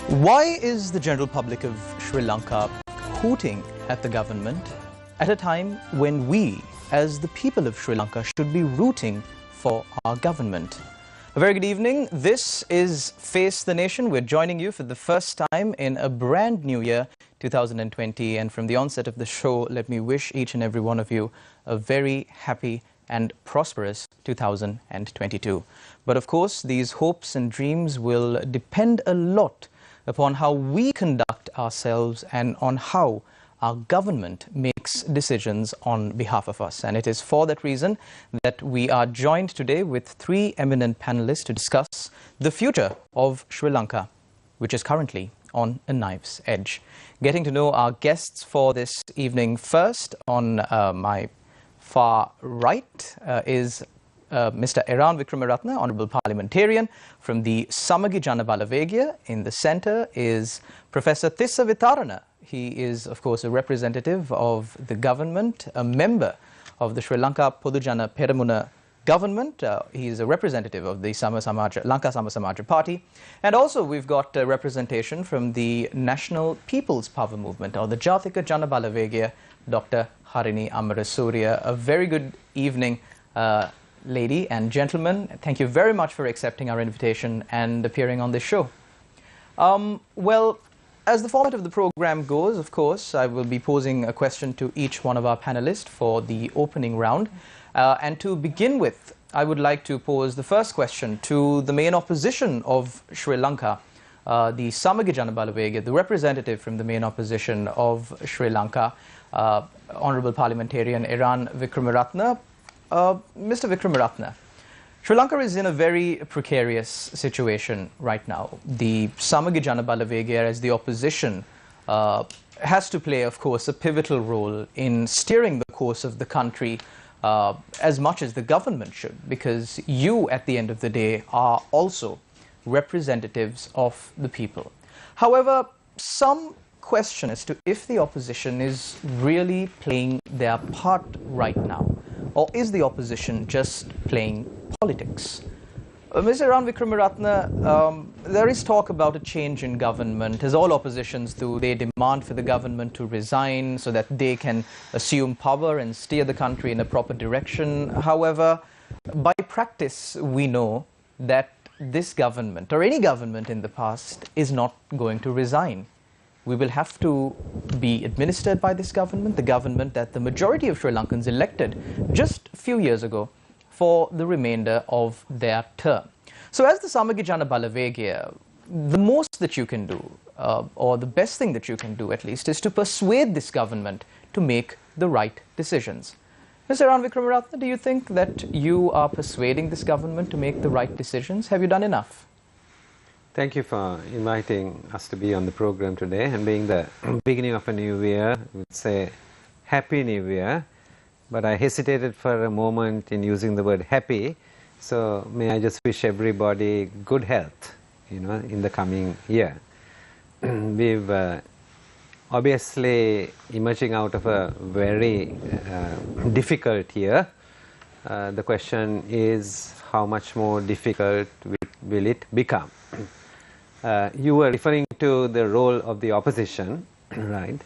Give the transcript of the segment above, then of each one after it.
Why is the general public of Sri Lanka hooting at the government at a time when we, as the people of Sri Lanka, should be rooting for our government? A very good evening. This is Face the Nation. We're joining you for the first time in a brand new year, 2020. And from the onset of the show, let me wish each and every one of you a very happy and prosperous 2022. But of course, these hopes and dreams will depend a lot upon how we conduct ourselves and on how our government makes decisions on behalf of us. And it is for that reason that we are joined today with three eminent panelists to discuss the future of Sri Lanka, which is currently on a knife's edge. Getting to know our guests for this evening first, on my far right is Mr. Eran Wickramaratne, Honourable Parliamentarian from the Samagi Jana Balawegaya. In the centre is Professor Tissa Vitarana. He is, of course, a representative of the government, a member of the Sri Lanka Podujana Peramuna government. He is a representative of the Lanka Sama Samaja Party. And also we've got representation from the National People's Power Movement, or the Jathika Jana Balawegaya, Dr. Harini Amarasuriya. A very good evening, lady and gentlemen. Thank you very much for accepting our invitation and appearing on this show. Well, as the format of the program goes, of course, I will be posing a question to each one of our panelists for the opening round. And to begin with, I would like to pose the first question to the main opposition of Sri Lanka, the Samagi Jana Balawegaya, the representative from the main opposition of Sri Lanka, Honourable Parliamentarian Eran Wickramaratne. Mr. Wickramaratne, Sri Lanka is in a very precarious situation right now. The Samagi Jana Balawegaya, as the opposition, has to play, of course, a pivotal role in steering the course of the country as much as the government should, because you, at the end of the day, are also representatives of the people. However, some question as to if the opposition is really playing their part right now, or is the opposition just playing politics? Mr. Eran Wickramaratne, there is talk about a change in government, as all oppositions do. They demand for the government to resign so that they can assume power and steer the country in a proper direction. However, by practice, we know that this government, or any government in the past, is not going to resign. We will have to be administered by this government, the government that the majority of Sri Lankans elected just a few years ago for the remainder of their term. So as the Samagi Jana Balawegaya, the most that you can do, or the best thing that you can do at least, is to persuade this government to make the right decisions. Mr. Eran Wickramaratne, do you think that you are persuading this government to make the right decisions? Have you done enough? Thank you for inviting us to be on the program today, and being the beginning of a new year, I would say Happy New Year, but I hesitated for a moment in using the word happy, so may I just wish everybody good health, in the coming year. We've obviously emerging out of a very difficult year. The question is, how much more difficult will it become? You were referring to the role of the opposition, right?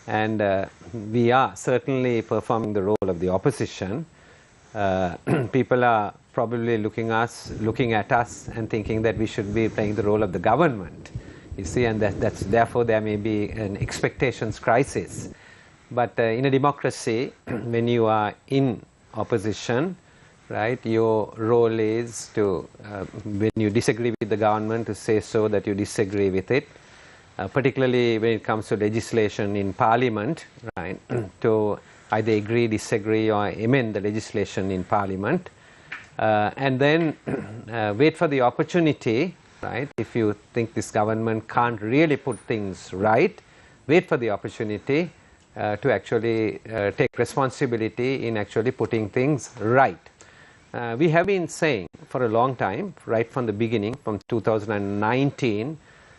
And we are certainly performing the role of the opposition. People are probably looking at us and thinking that we should be playing the role of the government, you see, and that's therefore there may be an expectations crisis. But in a democracy, when you are in opposition, right, your role is to, when you disagree with the government, to say so that you disagree with it, particularly when it comes to legislation in Parliament, right, to either agree, disagree, or amend the legislation in Parliament, and then wait for the opportunity, right, if you think this government can't really put things right, wait for the opportunity to actually take responsibility in actually putting things right. We have been saying for a long time, right from the beginning, from 2019,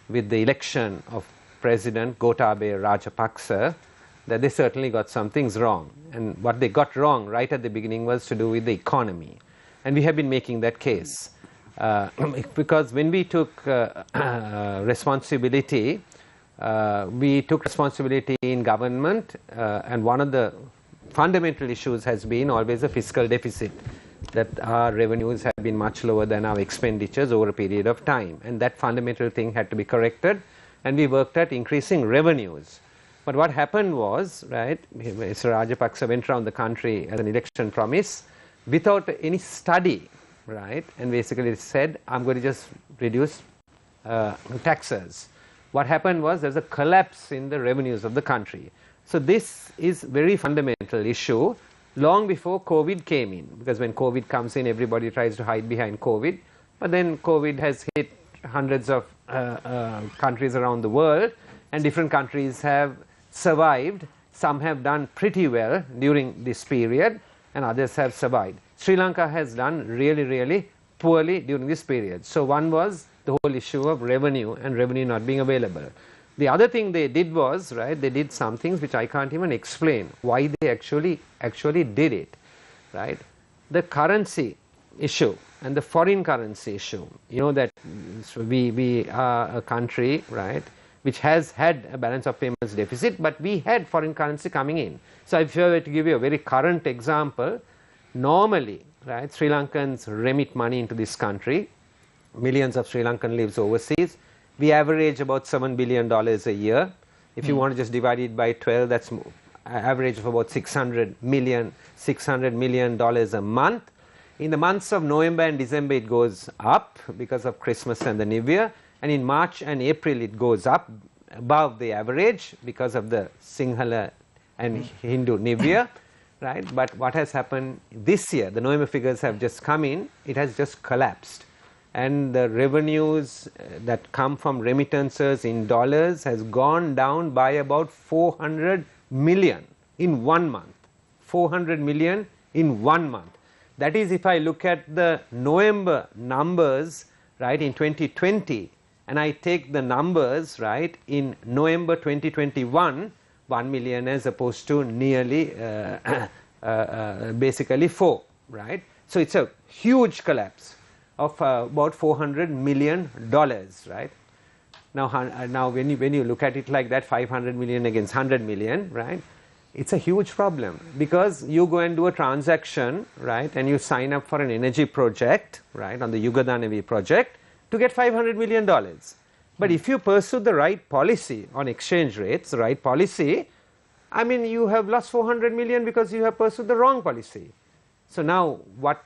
with the election of President Gotabaya Rajapaksa, that they certainly got some things wrong. And what they got wrong right at the beginning was to do with the economy. And we have been making that case. Because when we took responsibility, we took responsibility in government, and one of the fundamental issues has been always a fiscal deficit, that our revenues have been much lower than our expenditures over a period of time, and that fundamental thing had to be corrected, and we worked at increasing revenues. But what happened was, right, Mr. Rajapaksa went around the country as an election promise without any study, right, and basically said, I'm going to just reduce taxes. What happened was there's a collapse in the revenues of the country. So this is very fundamental issue long before COVID came in, because when COVID comes in, everybody tries to hide behind COVID, but then COVID has hit hundreds of countries around the world, and different countries have survived. Some have done pretty well during this period, and others have survived. Sri Lanka has done really, really poorly during this period. So one was the whole issue of revenue and revenue not being available. The other thing they did was, right, they did some things which I can't even explain why they actually did it, right. The currency issue and the foreign currency issue, you know that we are a country, right, which has had a balance of payments deficit, but we had foreign currency coming in. So if I were to give you a very current example, normally, right, Sri Lankans remit money into this country. Millions of Sri Lankan lives overseas. We average about $7 billion a year. If you want to just divide it by 12, that's an average of about $600 million a month. In the months of November and December, it goes up because of Christmas and the New Year. And in March and April, it goes up above the average because of the Sinhala and Hindu New Year. Right? But what has happened this year, the November figures have just come in, it has just collapsed. And the revenues that come from remittances in dollars has gone down by about 400 million in 1 month. 400 million in 1 month. That is, if I look at the November numbers, right, in 2020, and I take the numbers, right, in November 2021, 1 million as opposed to nearly basically 4, right. So it's a huge collapse of about $400 million, right. Now when you look at it like that, 500 million against 100 million, right, it's a huge problem, because you go and do a transaction, right, and you sign up for an energy project, right, on the Yugadanavi project to get $500 million. But if you pursue the right policy on exchange rates, the right policy, I mean, you have lost 400 million because you have pursued the wrong policy. So now what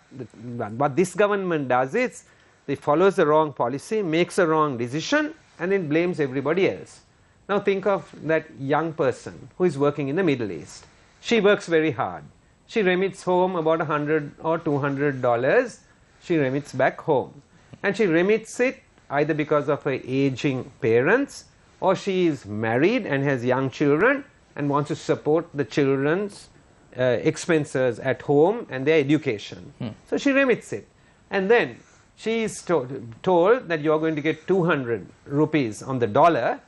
this government does is, it follows the wrong policy, makes a wrong decision, and then blames everybody else. Now think of that young person who is working in the Middle East. She works very hard. She remits home about $100 or $200. She remits back home. And she remits it either because of her aging parents, or she is married and has young children and wants to support the children's expenses at home and their education. So she remits it. And then she is told that you are going to get 200 rupees on the dollar,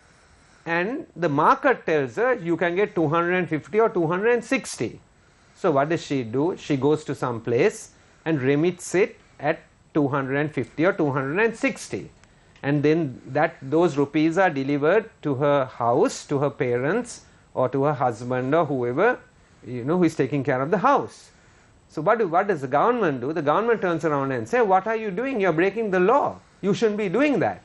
and the market tells her you can get 250 or 260. So what does she do? She goes to some place and remits it at 250 or 260. And then those rupees are delivered to her house, to her parents, or to her husband, or whoever, you know, who is taking care of the house. So what does the government do? The government turns around and says, what are you doing? You are breaking the law. You shouldn't be doing that.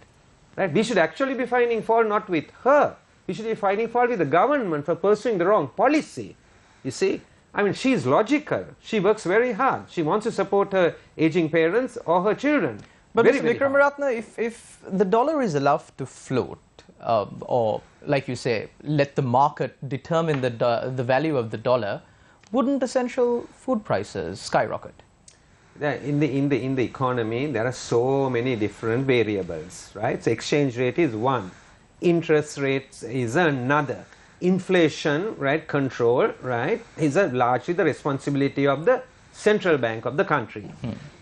Right? We should actually be finding fault not with her. We should be finding fault with the government for pursuing the wrong policy. You see? I mean, she is logical. She works very hard. She wants to support her aging parents or her children. But Mr. Vikramaratne, if the dollar is allowed to float, or like you say, let the market determine the value of the dollar, wouldn't essential food prices skyrocket? In the economy, there are so many different variables, right? So exchange rate is one, interest rates is another, inflation, right, control, right, is largely the responsibility of the central bank of the country.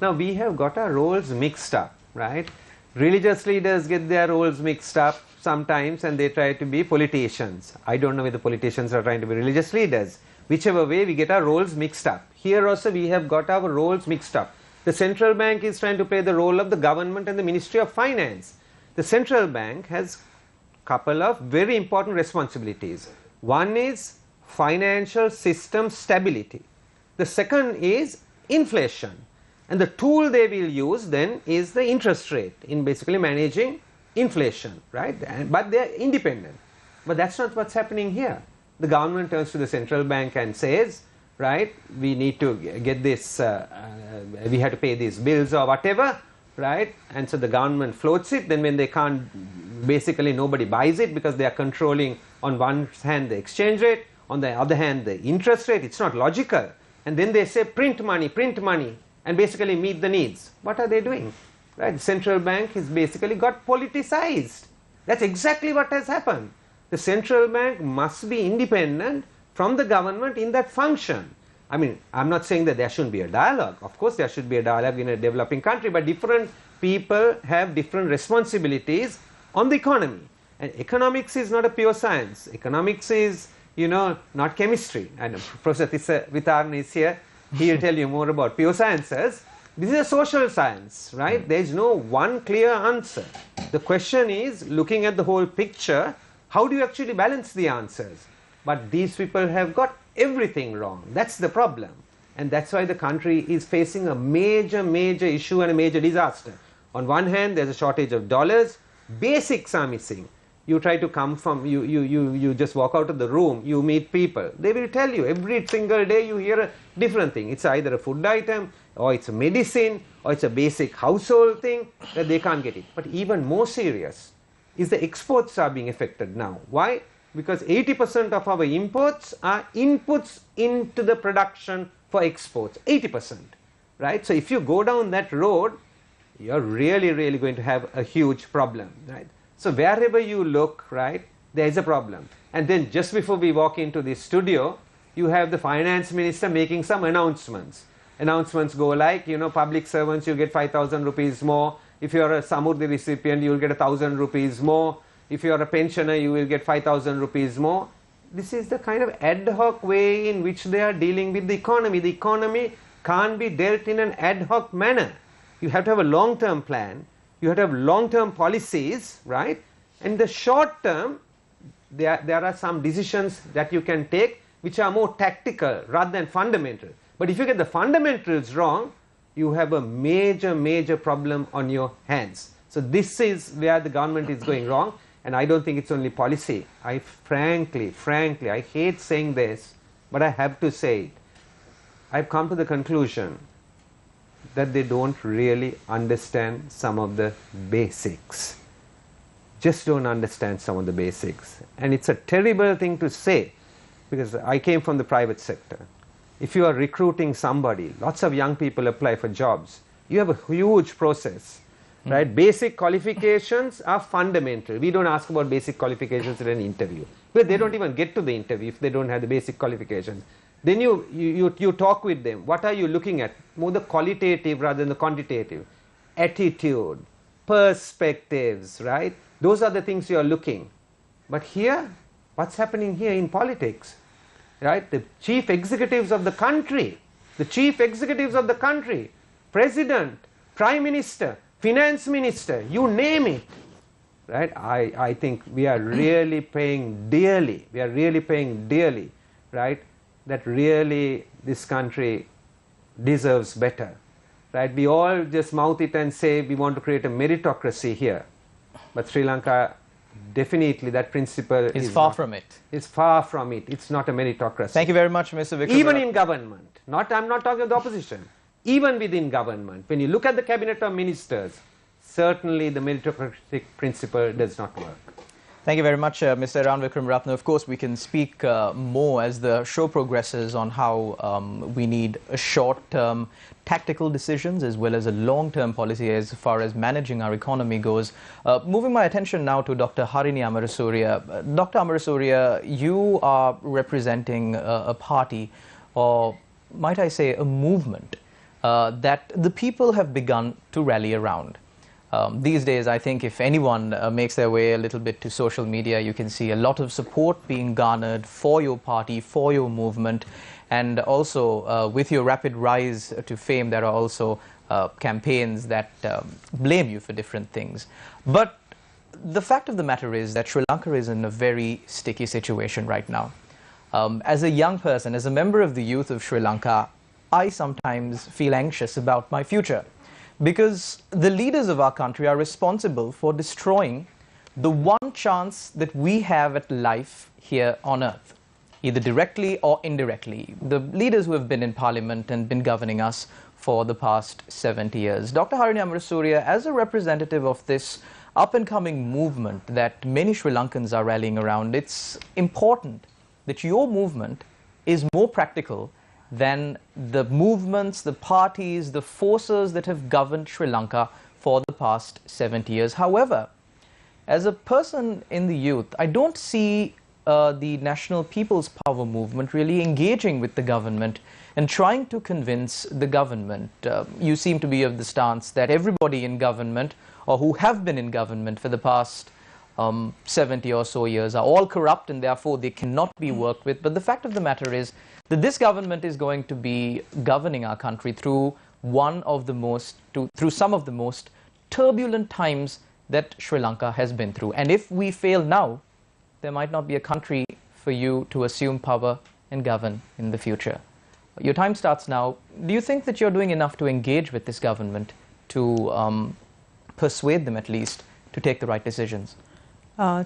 Now we have got our roles mixed up, right? Religious leaders get their roles mixed up sometimes, and they try to be politicians. I don't know whether politicians are trying to be religious leaders. Whichever way, we get our roles mixed up. Here also we have got our roles mixed up. The central bank is trying to play the role of the government and the Ministry of Finance. The central bank has a couple of very important responsibilities. One is financial system stability. The second is inflation. And the tool they will use then is the interest rate in basically managing inflation, right? But they are independent. But that's not what's happening here. The government turns to the central bank and says, right, we need to get this, we have to pay these bills or whatever, right? And so the government floats it. Then when they can't, basically nobody buys it because they are controlling on one hand the exchange rate, on the other hand the interest rate. It's not logical. And then they say print money, and basically meet the needs. What are they doing? Right? The central bank has basically got politicized. That's exactly what has happened. The central bank must be independent from the government in that function. I mean, I'm not saying that there shouldn't be a dialogue. Of course there should be a dialogue in a developing country, but different people have different responsibilities on the economy. And economics is not a pure science. Economics is, you know, not chemistry. And Professor Vitarna is here. He will tell you more about pure sciences. This is a social science, right? There is no one clear answer. The question is, looking at the whole picture, how do you actually balance the answers? But these people have got everything wrong. That's the problem. And that's why the country is facing a major issue and a major disaster. On one hand, there's a shortage of dollars. Basics are missing. You try to come from, you just walk out of the room, you meet people. They will tell you every single day you hear a different thing. It's either a food item, or it's a medicine, or it's a basic household thing that they can't get it. But even more serious is the exports are being affected now. Why? Because 80% of our imports are inputs into the production for exports. 80%, right? So if you go down that road, you're really going to have a huge problem, right? So wherever you look, right, there is a problem. And then just before we walk into this studio, you have the finance minister making some announcements. Announcements go like, you know, public servants, you get 5,000 rupees more. If you are a Samurdhi recipient, you will get 1,000 rupees more. If you are a pensioner, you will get 5,000 rupees more. This is the kind of ad hoc way in which they are dealing with the economy. The economy can't be dealt in an ad hoc manner. You have to have a long-term plan. You have to have long-term policies, right? In the short term, there are some decisions that you can take which are more tactical rather than fundamental. But if you get the fundamentals wrong, you have a major problem on your hands. So this is where the government is going wrong, and I don't think it's only policy. I frankly, I hate saying this, but I have to say it. I've come to the conclusion that they don't really understand some of the basics. Just don't understand some of the basics. And it's a terrible thing to say, because I came from the private sector. If you are recruiting somebody, lots of young people apply for jobs. You have a huge process, right? Basic qualifications are fundamental. We don't ask about basic qualifications in an interview, because they don't even get to the interview if they don't have the basic qualifications. Then you talk with them. What are you looking at? More the qualitative rather than the quantitative. Attitude, perspectives, right? Those are the things you are looking. But here, what's happening here in politics? Right? The chief executives of the country, president, prime minister, finance minister, you name it. Right? I think we are really paying dearly. Right? That really this country deserves better. Right? We all just mouth it and say we want to create a meritocracy here. But Sri Lanka, definitely that principle is far from it. It's far from it. It's not a meritocracy. Thank you very much, Mr. Vikram. Even in government. I'm not talking of the opposition. Even within government, when you look at the cabinet of ministers, certainly the meritocratic principle does not work. Thank you very much, Mr. Ram Vikram Ratna. Of course, we can speak more as the show progresses on how we need a short-term tactical decisions as well as a long-term policy as far as managing our economy goes. Moving my attention now to Dr. Harini Amarasuriya. Dr. Amarasuriya, you are representing a party, or might I say a movement, that the people have begun to rally around. These days, I think if anyone makes their way a little bit to social media, you can see a lot of support being garnered for your party, for your movement, and also with your rapid rise to fame, there are also campaigns that blame you for different things. But the fact of the matter is that Sri Lanka is in a very sticky situation right now. As a young person, as a member of the youth of Sri Lanka, I sometimes feel anxious about my future, because the leaders of our country are responsible for destroying the one chance that we have at life here on earth, either directly or indirectly. The leaders who have been in parliament and been governing us for the past 70 years. Dr. Harini Amarasuriya, as a representative of this up-and-coming movement that many Sri Lankans are rallying around, it's important that your movement is more practical than the movements, the parties, the forces that have governed Sri Lanka for the past 70 years. However, as a person in the youth, I don't see the National People's Power movement really engaging with the government and trying to convince the government. You seem to be of the stance that everybody in government, or who have been in government for the past 70 or so years, are all corrupt and therefore they cannot be worked with. But the fact of the matter is that this government is going to be governing our country through some of the most turbulent times that Sri Lanka has been through. And if we fail now, there might not be a country for you to assume power and govern in the future. Your time starts now. Do you think that you're doing enough to engage with this government to persuade them at least to take the right decisions?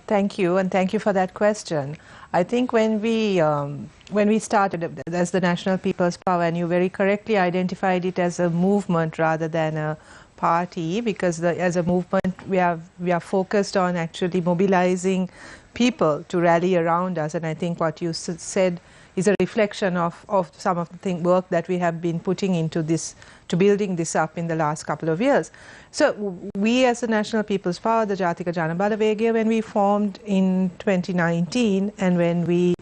Thank you, and thank you for that question. I think when we started as the National People's Power, and you very correctly identified it as a movement rather than a party, because as a movement we are focused on actually mobilizing people to rally around us, and I think what you said is a reflection of some of the work that we have been putting into this, to building this up in the last couple of years. So we as the National People's Power, the Jatika Jana Balawegaya, when we formed in 2019 and when we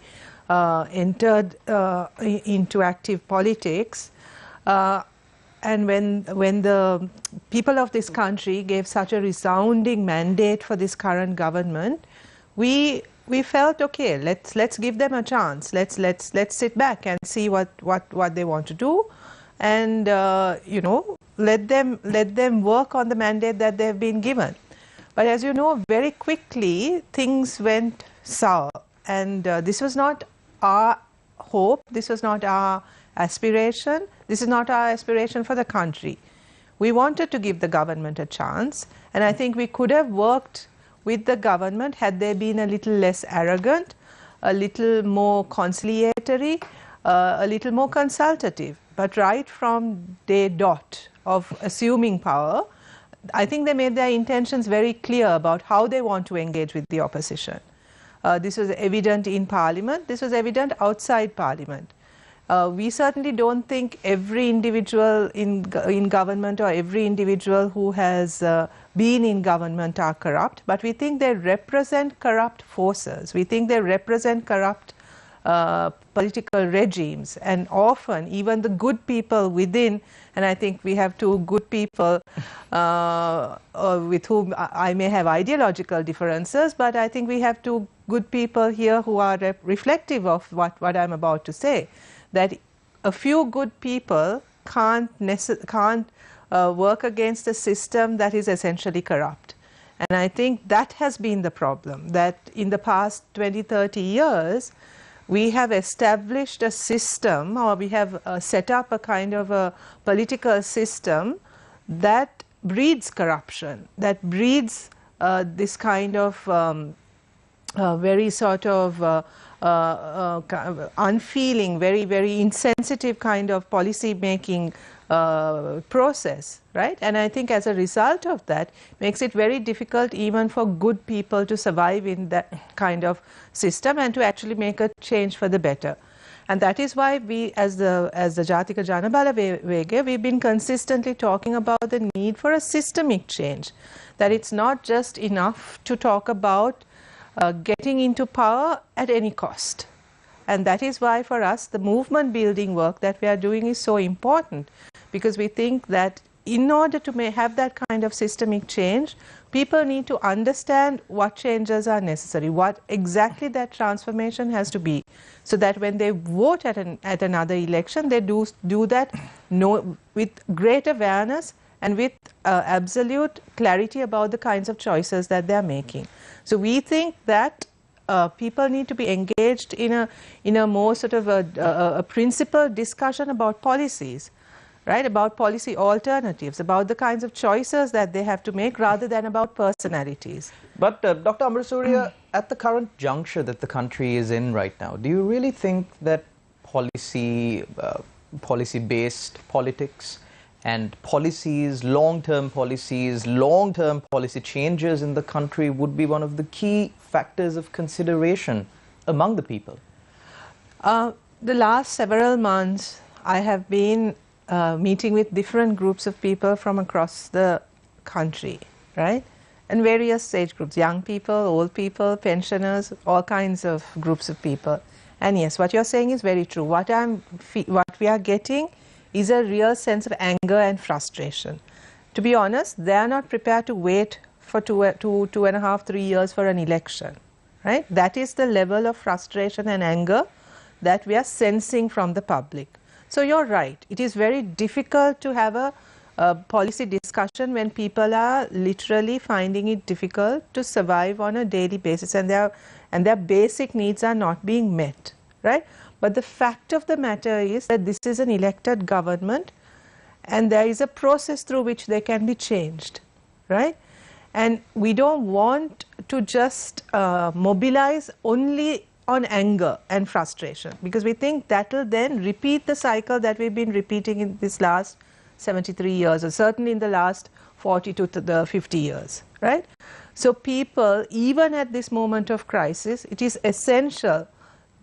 entered into active politics, and when the people of this country gave such a resounding mandate for this current government, we felt, okay, let's give them a chance. Let's sit back and see what they want to do, and you know, let them work on the mandate that they've been given. But as you know, very quickly things went sour, and this was not our hope. This was not our aspiration. This is not our aspiration for the country. We wanted to give the government a chance, and I think we could have worked with the government had they been a little less arrogant, a little more conciliatory, a little more consultative. But right from day dot of assuming power, I think they made their intentions very clear about how they want to engage with the opposition. This was evident in Parliament. This was evident outside Parliament. We certainly don't think every individual in government or every individual who has been in government are corrupt, but we think they represent corrupt forces. We think they represent corrupt political regimes, and often even the good people within, and I think we have two good people with whom I may have ideological differences, but I think we have two good people here who are reflective of what I'm about to say. That a few good people can't work against a system that is essentially corrupt. And I think that has been the problem, that in the past 20-30 years, we have established a system, or we have set up a kind of a political system that breeds corruption, that breeds this kind of very sort of unfeeling, very insensitive kind of policy making process, right? And I think as a result of that, makes it very difficult even for good people to survive in that kind of system and to actually make a change for the better. And that is why we, as the Jatika Jana Balawegaya, we've been consistently talking about the need for a systemic change. That it's not just enough to talk about getting into power at any cost. And that is why for us the movement building work that we are doing is so important, because we think that in order to have that kind of systemic change, people need to understand what changes are necessary, what exactly that transformation has to be. so that when they vote at another election, they do that with great awareness and with absolute clarity about the kinds of choices that they are making. So we think that people need to be engaged in a more sort of a principled discussion about policies, right? About policy alternatives, about the kinds of choices that they have to make rather than about personalities. But Dr. Amrasuriya, at the current juncture that the country is in right now, do you really think that policy-based politics and policies, long-term policies, long-term policy changes in the country would be one of the key factors of consideration among the people? The last several months, I have been meeting with different groups of people from across the country, right? And various age groups, young people, old people, pensioners, all kinds of groups of people. And yes, what you're saying is very true. What we are getting is a real sense of anger and frustration. To be honest, they are not prepared to wait for two and a half, 3 years for an election, right? That is the level of frustration and anger that we are sensing from the public. So you're right, it is very difficult to have a policy discussion when people are literally finding it difficult to survive on a daily basis, and their basic needs are not being met, right? But the fact of the matter is that this is an elected government and there is a process through which they can be changed, right? And we don't want to just mobilize only on anger and frustration, because we think that will then repeat the cycle that we've been repeating in this last 73 years, or certainly in the last 40 to 50 years, right? So people, even at this moment of crisis, it is essential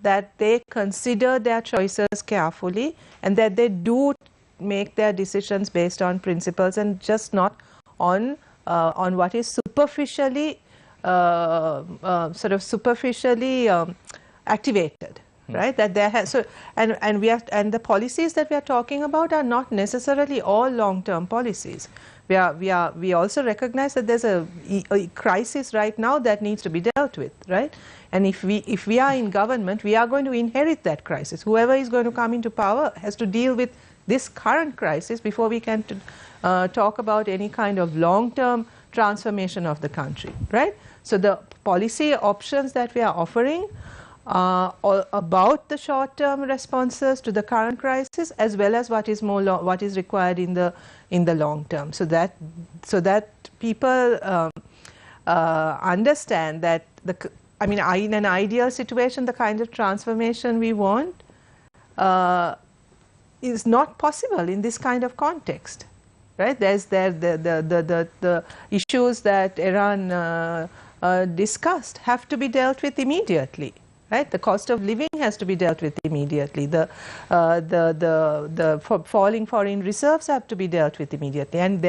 that they consider their choices carefully and that they do make their decisions based on principles and just not on what is superficially activated, right? That there has and the policies that we are talking about are not necessarily all long-term policies. We also recognize that there's a crisis right now that needs to be dealt with, right? And if we are in government, we are going to inherit that crisis. Whoever is going to come into power has to deal with this current crisis before we can talk about any kind of long-term transformation of the country, right? So the policy options that we are offering are about the short-term responses to the current crisis, as well as what is what is required in the long term, so that people understand that in an ideal situation, the kind of transformation we want is not possible in this kind of context, right? There's the issues that Iran discussed have to be dealt with immediately, right? The cost of living has to be dealt with immediately. The falling foreign reserves have to be dealt with immediately. And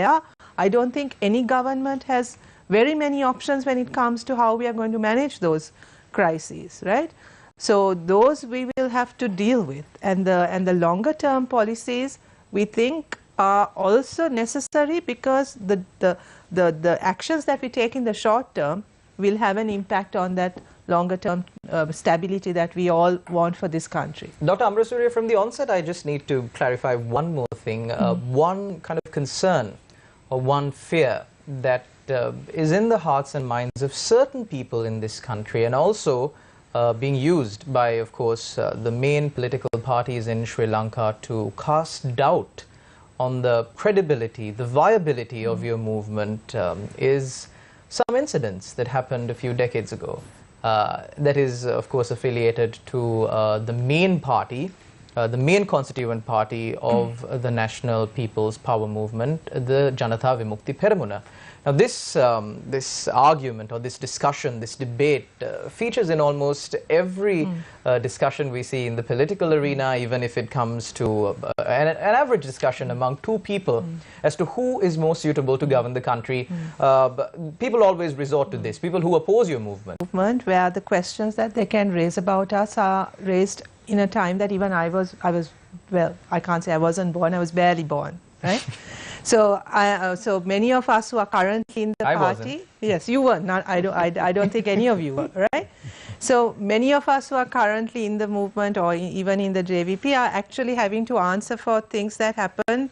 I don't think any government has very many options when it comes to how we are going to manage those crises, right? So those we will have to deal with. And the longer term policies, we think, are also necessary, because the actions that we take in the short term will have an impact on that longer term stability that we all want for this country. Dr. Amrasuriya, from the onset, I just need to clarify one more thing. One kind of concern or one fear that is in the hearts and minds of certain people in this country, and also being used by, of course, the main political parties in Sri Lanka to cast doubt on the credibility, the viability of your movement, is some incidents that happened a few decades ago. That is, of course, affiliated to the main party, the main constituent party of the National People's Power Movement, the Janatha Vimukti Peramuna. Now, this argument or this discussion, this debate features in almost every discussion we see in the political arena, even if it comes to an average discussion among two people as to who is more suitable to govern the country. People always resort to this, people who oppose your movement. Where the questions that they can raise about us are raised in a time that even I was, well, I can't say I wasn't born, I was barely born, right? So, so many of us who are currently in the party, yes, you were not. I don't think any of you were, right? So many of us who are currently in the movement or even in the JVP are actually having to answer for things that happened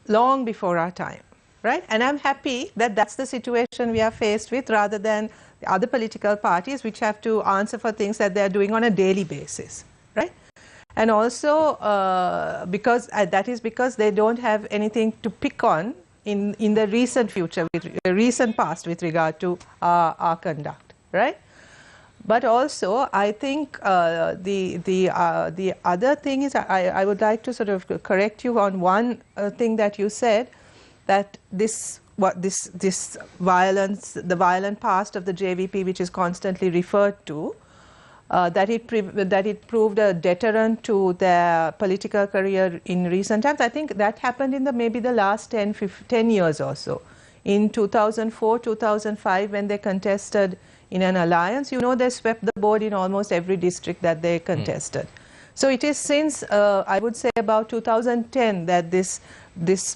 long before our time, right? And I'm happy that that's the situation we are faced with, rather than the other political parties which have to answer for things that they're doing on a daily basis, right? And also because that is because they don't have anything to pick on in the recent future, recent past, with regard to our conduct, right? But also, I think the other thing is, I would like to sort of correct you on one thing that you said, that this violence, the violent past of the JVP, which is constantly referred to, that it proved a deterrent to their political career in recent times. I think that happened in maybe the last 10 years or so. In 2004, 2005, when they contested in an alliance, you know, they swept the board in almost every district that they contested. So it is since, I would say, about 2010 that this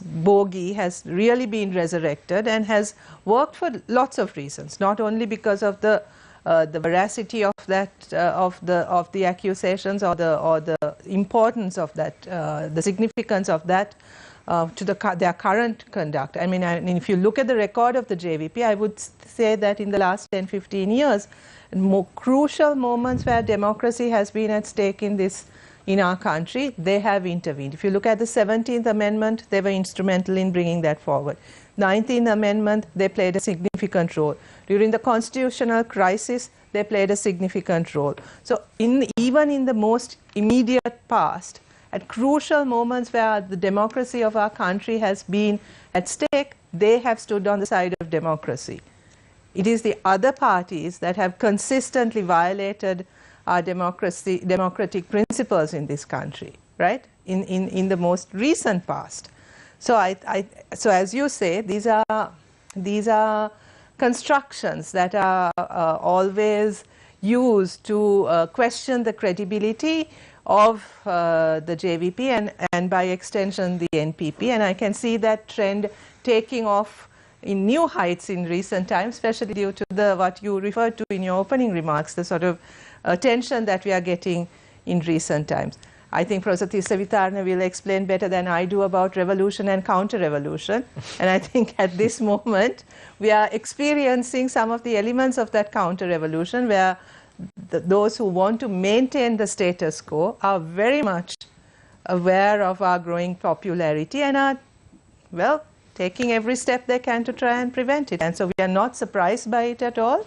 bogey has really been resurrected and has worked for lots of reasons, not only because of the veracity of that of the accusations or the importance of that, the significance of that to their current conduct. I mean, if you look at the record of the JVP, I would say that in the last 10-15 years, more crucial moments where democracy has been at stake in our country, they have intervened. If you look at the 17th Amendment, they were instrumental in bringing that forward. 19th Amendment, they played a significant role. During the constitutional crisis, they played a significant role. So even in the most immediate past, at crucial moments where the democracy of our country has been at stake, they have stood on the side of democracy. It is the other parties that have consistently violated our democratic principles in this country, right? In the most recent past. So so as you say, these are constructions that are always used to question the credibility of the JVP and by extension the NPP, and I can see that trend taking off in new heights in recent times, especially due to what you referred to in your opening remarks, the sort of attention that we are getting in recent times. I think Professor Tisavitarna will explain better than I do about revolution and counter-revolution, and I think at this moment we are experiencing some of the elements of that counter-revolution, where those who want to maintain the status quo are very much aware of our growing popularity and are, well, taking every step they can to try and prevent it. And so we are not surprised by it at all,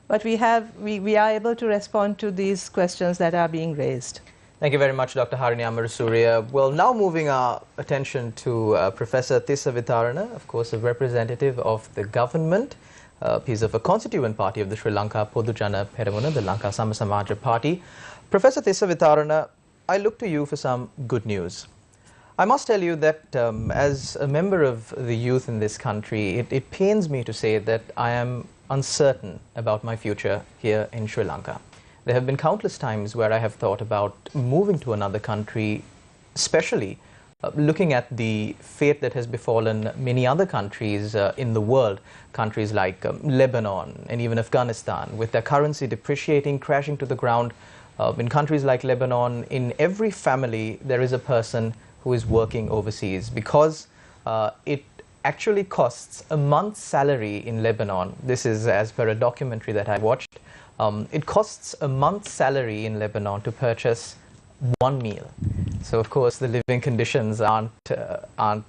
but we are able to respond to these questions that are being raised. Thank you very much, Dr. Harini Amarasuriya. Well, now moving our attention to Professor Tisavitarna, of course, a representative of the government. He's of a constituent party of the Sri Lanka Podujana Peramuna, the Lanka Samasamaja party. Professor Tisavitarna, I look to you for some good news. I must tell you that as a member of the youth in this country, it pains me to say that I am uncertain about my future here in Sri Lanka. There have been countless times where I have thought about moving to another country, especially looking at the fate that has befallen many other countries in the world, countries like Lebanon and even Afghanistan, with their currency depreciating, crashing to the ground. In countries like Lebanon, in every family there is a person who is working overseas, because it actually costs a month's salary in Lebanon. This is as per a documentary that I watched. It costs a month's salary in Lebanon to purchase one meal. So of course the living conditions aren't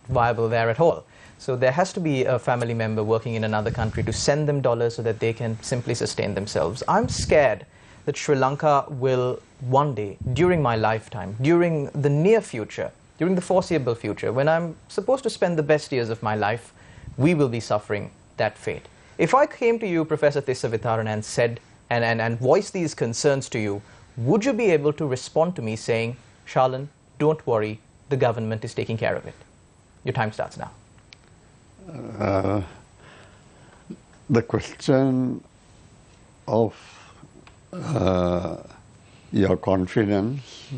viable there at all. So there has to be a family member working in another country to send them dollars so that they can simply sustain themselves. I'm scared that Sri Lanka will one day, during my lifetime, during the near future, during the foreseeable future, when I'm supposed to spend the best years of my life, we will be suffering that fate. If I came to you, Professor Tisavitarna, and said and voiced these concerns to you, would you be able to respond to me saying, Shalan, don't worry, the government is taking care of it? Your time starts now. The question of your confidence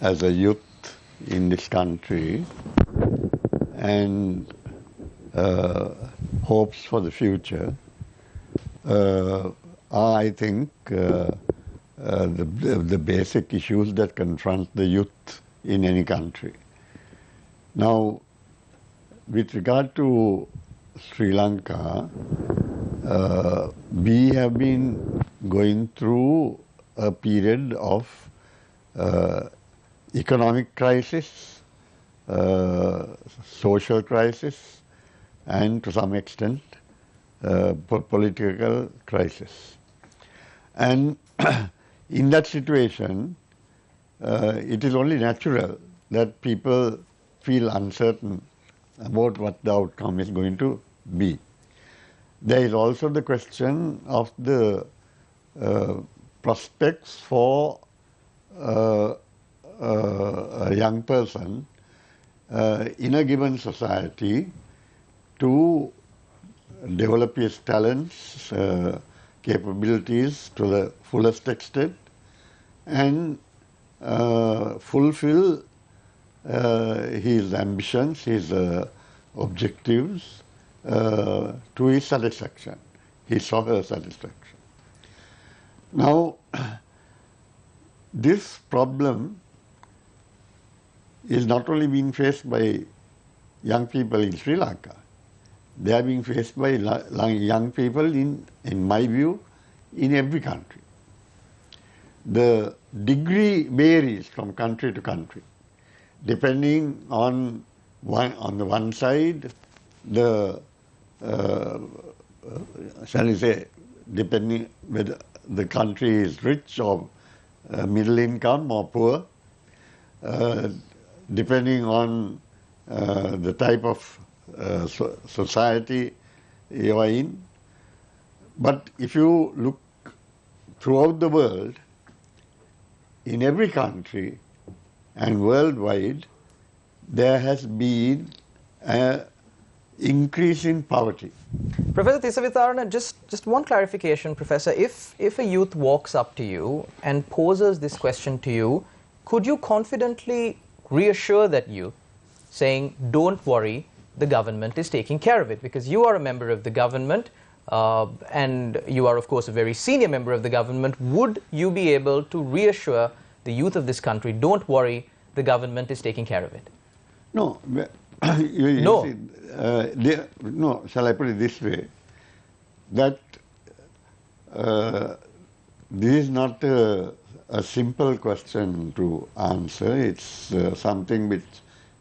as a youth in this country and hopes for the future, are, I think, the basic issues that confront the youth in any country. Now, with regard to Sri Lanka, we have been going through a period of economic crisis, social crisis, and to some extent political crisis. And in that situation, it is only natural that people feel uncertain about what the outcome is going to be. There is also the question of the prospects for a young person in a given society to develop his talents, capabilities to the fullest extent, and fulfill his ambitions, his objectives to his satisfaction, his or her satisfaction. Now, this problem is not only being faced by young people in Sri Lanka, they are being faced by young people in my view, in every country. The degree varies from country to country, depending on the one side, the shall we say, depending whether the country is rich or middle income or poor, depending on the type of society you are in. But if you look throughout the world, in every country and worldwide, there has been an increase in poverty. Professor Tisavitarana, just one clarification, Professor. If a youth walks up to you and poses this question to you, could you confidently reassure that youth, saying, don't worry, the government is taking care of it? Because you are a member of the government, and you are, of course, a very senior member of the government. Would you be able to reassure the youth of this country, don't worry, the government is taking care of it? No. No. See, no, shall I put it this way, that this is not a simple question to answer. It's something which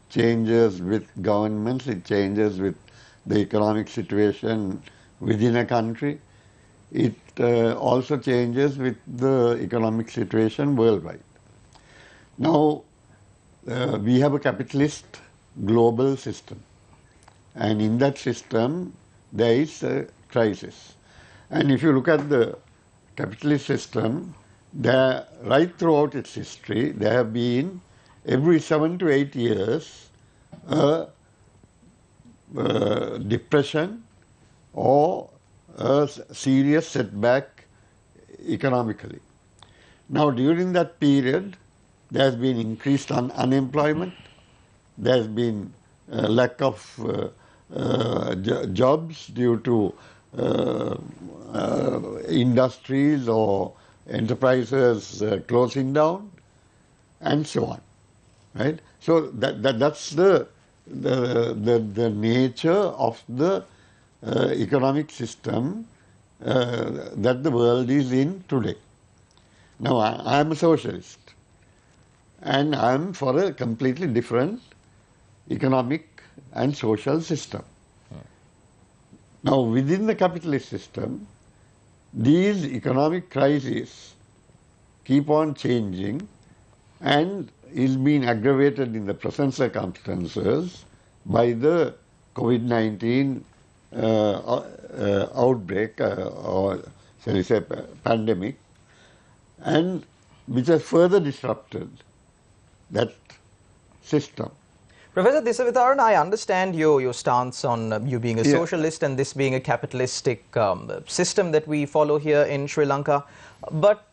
changes with governments, it changes with the economic situation within a country. It also changes with the economic situation worldwide. Now, we have a capitalist global system, and in that system there is a crisis. And if you look at the capitalist system, there, right throughout its history, there have been every 7 to 8 years a depression or a serious setback economically. Now, during that period, there has been increased unemployment, there has been lack of jobs due to industries or enterprises closing down, and so on, right? So that's the nature of the economic system that the world is in today. Now, I am a socialist, and I am for a completely different economic and social system. Now, within the capitalist system, these economic crises keep on changing and is being aggravated in the present circumstances by the COVID-19 outbreak or shall we say pandemic, and which has further disrupted that system. Professor Tisavitarana, I understand your stance on you being a socialist and this being a capitalistic system that we follow here in Sri Lanka. But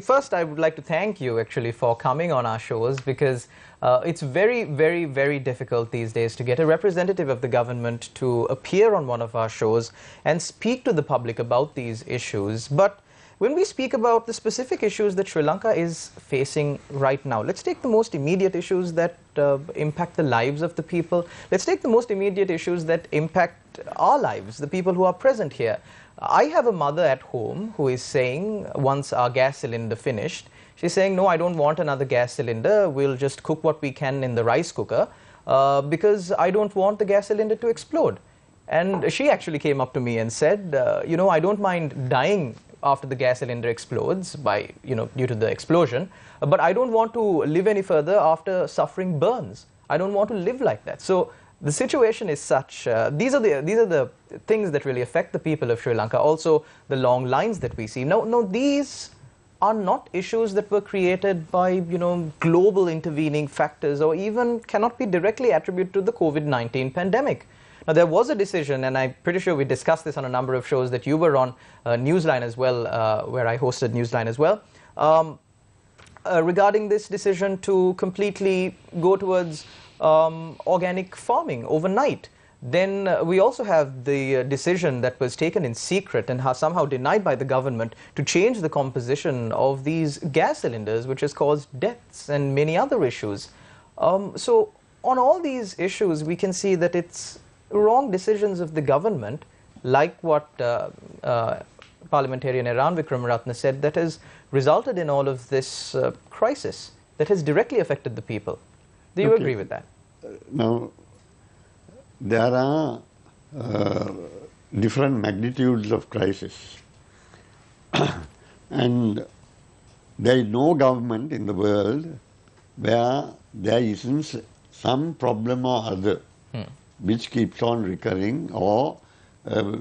first I would like to thank you actually for coming on our shows, because it's very, very, very difficult these days to get a representative of the government to appear on one of our shows and speak to the public about these issues. But when we speak about the specific issues that Sri Lanka is facing right now, let's take the most immediate issues that impact the lives of the people. Let's take the most immediate issues that impact our lives, the people who are present here. I have a mother at home who is saying, once our gas cylinder finished, she's saying, no, I don't want another gas cylinder. We'll just cook what we can in the rice cooker because I don't want the gas cylinder to explode. And she actually came up to me and said, you know, I don't mind dying after the gas cylinder explodes by, you know, due to the explosion, but I don't want to live any further after suffering burns. I don't want to live like that. So the situation is such, these are the things that really affect the people of Sri Lanka. Also, the long lines that we see. No, these are not issues that were created by, you know, global intervening factors or even cannot be directly attributed to the COVID-19 pandemic. Now, there was a decision, and I'm pretty sure we discussed this on a number of shows that you were on, Newsline as well, where I hosted Newsline as well, regarding this decision to completely go towards organic farming overnight. Then we also have the decision that was taken in secret and somehow denied by the government to change the composition of these gas cylinders, which has caused deaths and many other issues. So on all these issues, we can see that it's wrong decisions of the government, like what parliamentarian Eran Wickramaratne said, that has resulted in all of this crisis that has directly affected the people. Do you agree with that? Now, there are different magnitudes of crisis. And there is no government in the world where there isn't some problem or other which keeps on recurring or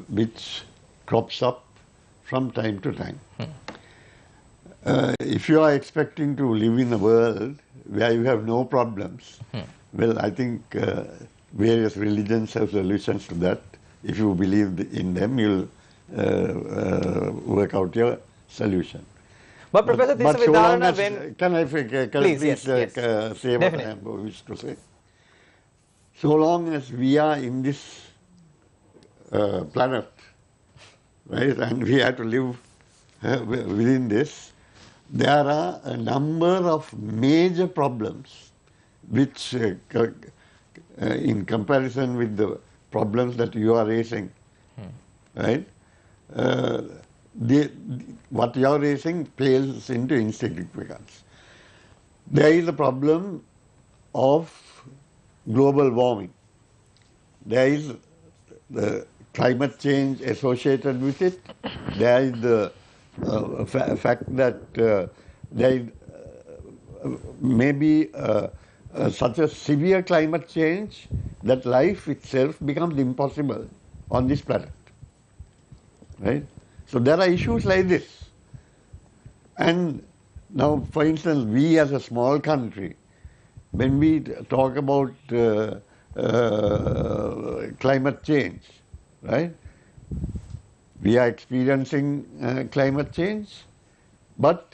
which crops up from time to time. If you are expecting to live in a world where you have no problems, well, I think various religions have solutions to that. If you believe in them, you'll work out your solution. But Professor Tisavidarana, when... Can I please yes. say what I wish to say? So long as we are in this planet, right, and we have to live within this, there are a number of major problems which, in comparison with the problems that you are raising, right, what you are raising pales into insignificance. There is a problem of global warming. There is the climate change associated with it. There is the fact that there is maybe such a severe climate change that life itself becomes impossible on this planet. Right? So there are issues like this. And now, for instance, we as a small country, when we talk about climate change, right? We are experiencing climate change, but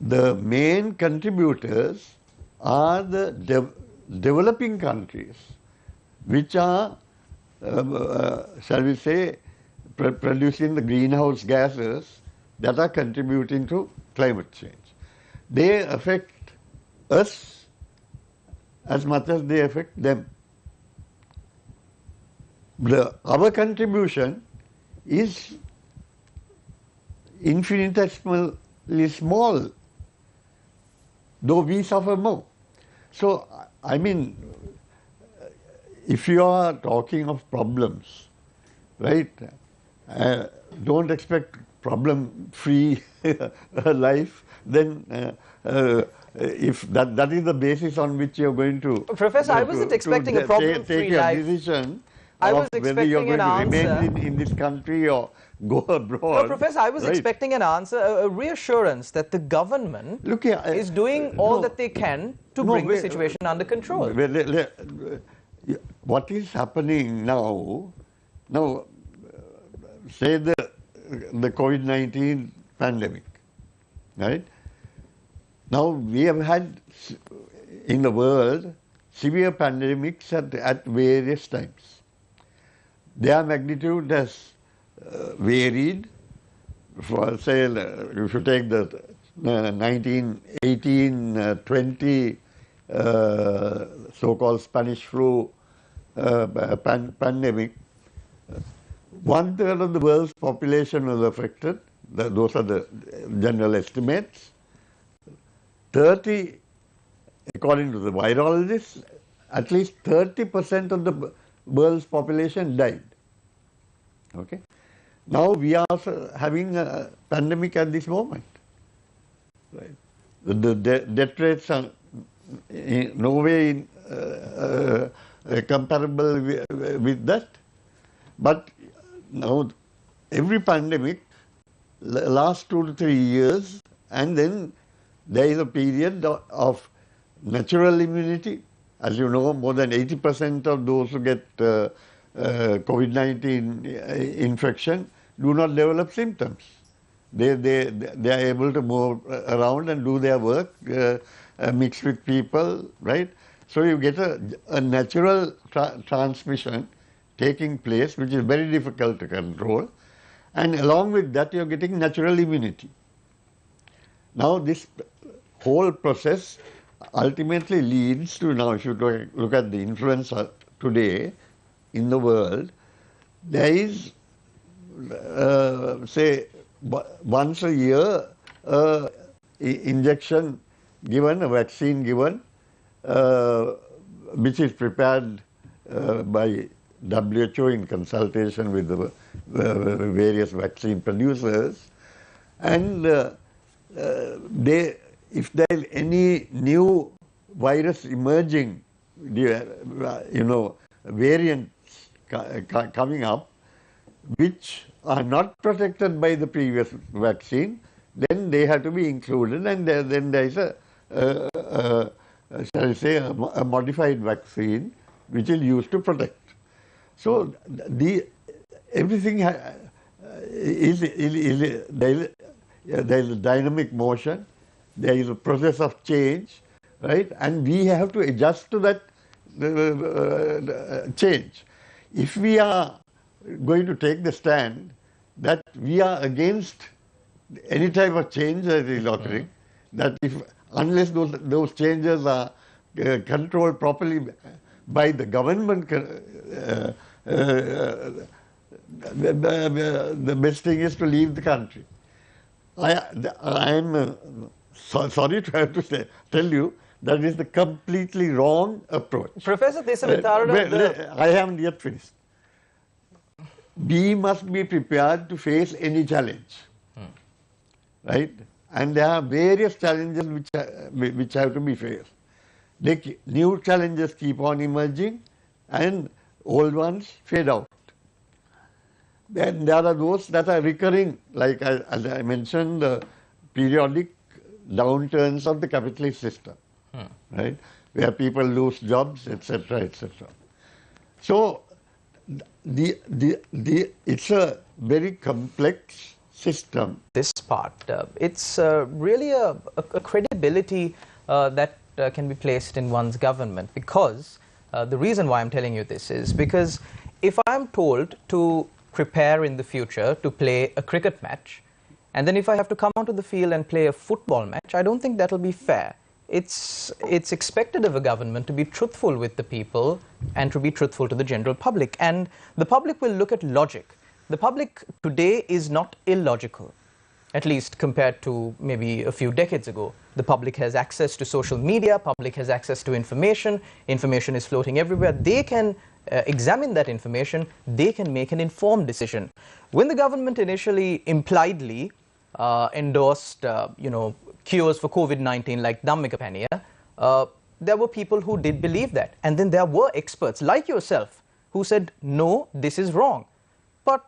the main contributors are the developing countries, which are, shall we say, producing the greenhouse gases that are contributing to climate change. They affect us as much as they affect them. Our contribution is infinitesimally small, though we suffer more. So, I mean, if you are talking of problems, right, don't expect problem-free life, then if that is the basis on which you're going to... Professor, I wasn't expecting a problem-free life. Take your decision I was of whether you're going expecting to an answer. remain in this country or go abroad. No, Professor, I was right? expecting an answer, a reassurance that the government Look here, is doing all no, that they can to no, bring the wait, situation under control. What is happening now, say the COVID-19 pandemic, right? Now we have had in the world severe pandemics at various times. Their magnitude has varied for say, if you take the 1918-20 so-called Spanish flu pandemic, 1/3 of the world's population was affected. Those are the general estimates. 30, according to the virologists, at least 30% of the world's population died. Okay. Now we are having a pandemic at this moment. Right. The death rates are in no way comparable with that. But now every pandemic lasts 2 to 3 years, and then there is a period of natural immunity. As you know, more than 80% of those who get COVID-19 infection do not develop symptoms. They are able to move around and do their work, mix with people, right? So you get a natural transmission taking place, which is very difficult to control. And along with that, you're getting natural immunity. Now this whole process ultimately leads to, now if you look at the influenza today in the world, there is, say, once a year injection given, a vaccine given, which is prepared by WHO in consultation with the various vaccine producers, and if there is any new virus emerging, variants coming up, which are not protected by the previous vaccine, then they have to be included, and then there is shall I say, a modified vaccine which is used to protect. So everything there is a dynamic motion, there is a process of change, right? And we have to adjust to that change. If we are going to take the stand that we are against any type of change that is occurring, that unless those changes are controlled properly by the government, the best thing is to leave the country. I am sorry to have to tell you that is the completely wrong approach. Professor Desamitharana, I haven't yet finished. We must be prepared to face any challenge, right? And there are various challenges which have to be faced. New challenges keep on emerging, and old ones fade out. Then there are those that are recurring, like as I mentioned, the periodic downturns of the capitalist system, right? Where people lose jobs, etc., etc. So it's a very complex system. This part, it's really a credibility that can be placed in one's government, because the reason why I'm telling you this is because if I'm told to prepare in the future to play a cricket match, and then if I have to come onto the field and play a football match, I don't think that'll be fair. It's expected of a government to be truthful with the people and to be truthful to the general public, and the public will look at logic. The public today is not illogical, at least compared to maybe a few decades ago. The public has access to social media, public has access to information, information is floating everywhere. They can examine that information, they can make an informed decision. When the government initially impliedly endorsed cures for COVID-19 like Dhammika, there were people who did believe that, and then there were experts like yourself who said, no, this is wrong. But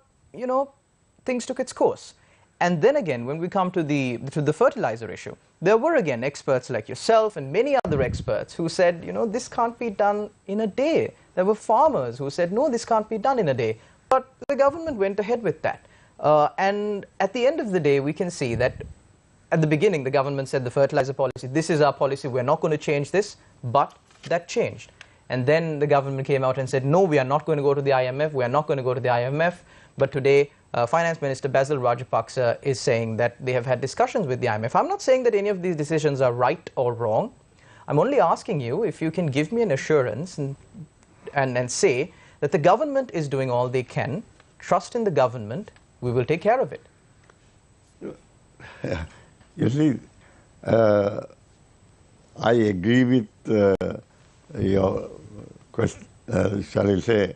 things took its course. And then again, when we come to the fertilizer issue, there were again experts like yourself and many other experts who said, this can't be done in a day. There were farmers who said, no, this can't be done in a day. But the government went ahead with that. And at the end of the day, we can see that at the beginning, the government said the fertilizer policy, this is our policy, we're not going to change this, but that changed. And then the government came out and said, no, we are not going to go to the IMF, we are not going to go to the IMF. But today, Finance Minister Basil Rajapaksa is saying that they have had discussions with the IMF. I'm not saying that any of these decisions are right or wrong. I'm only asking you if you can give me an assurance and say that the government is doing all they can. Trust in the government. We will take care of it. You see, I agree with your question, shall I say,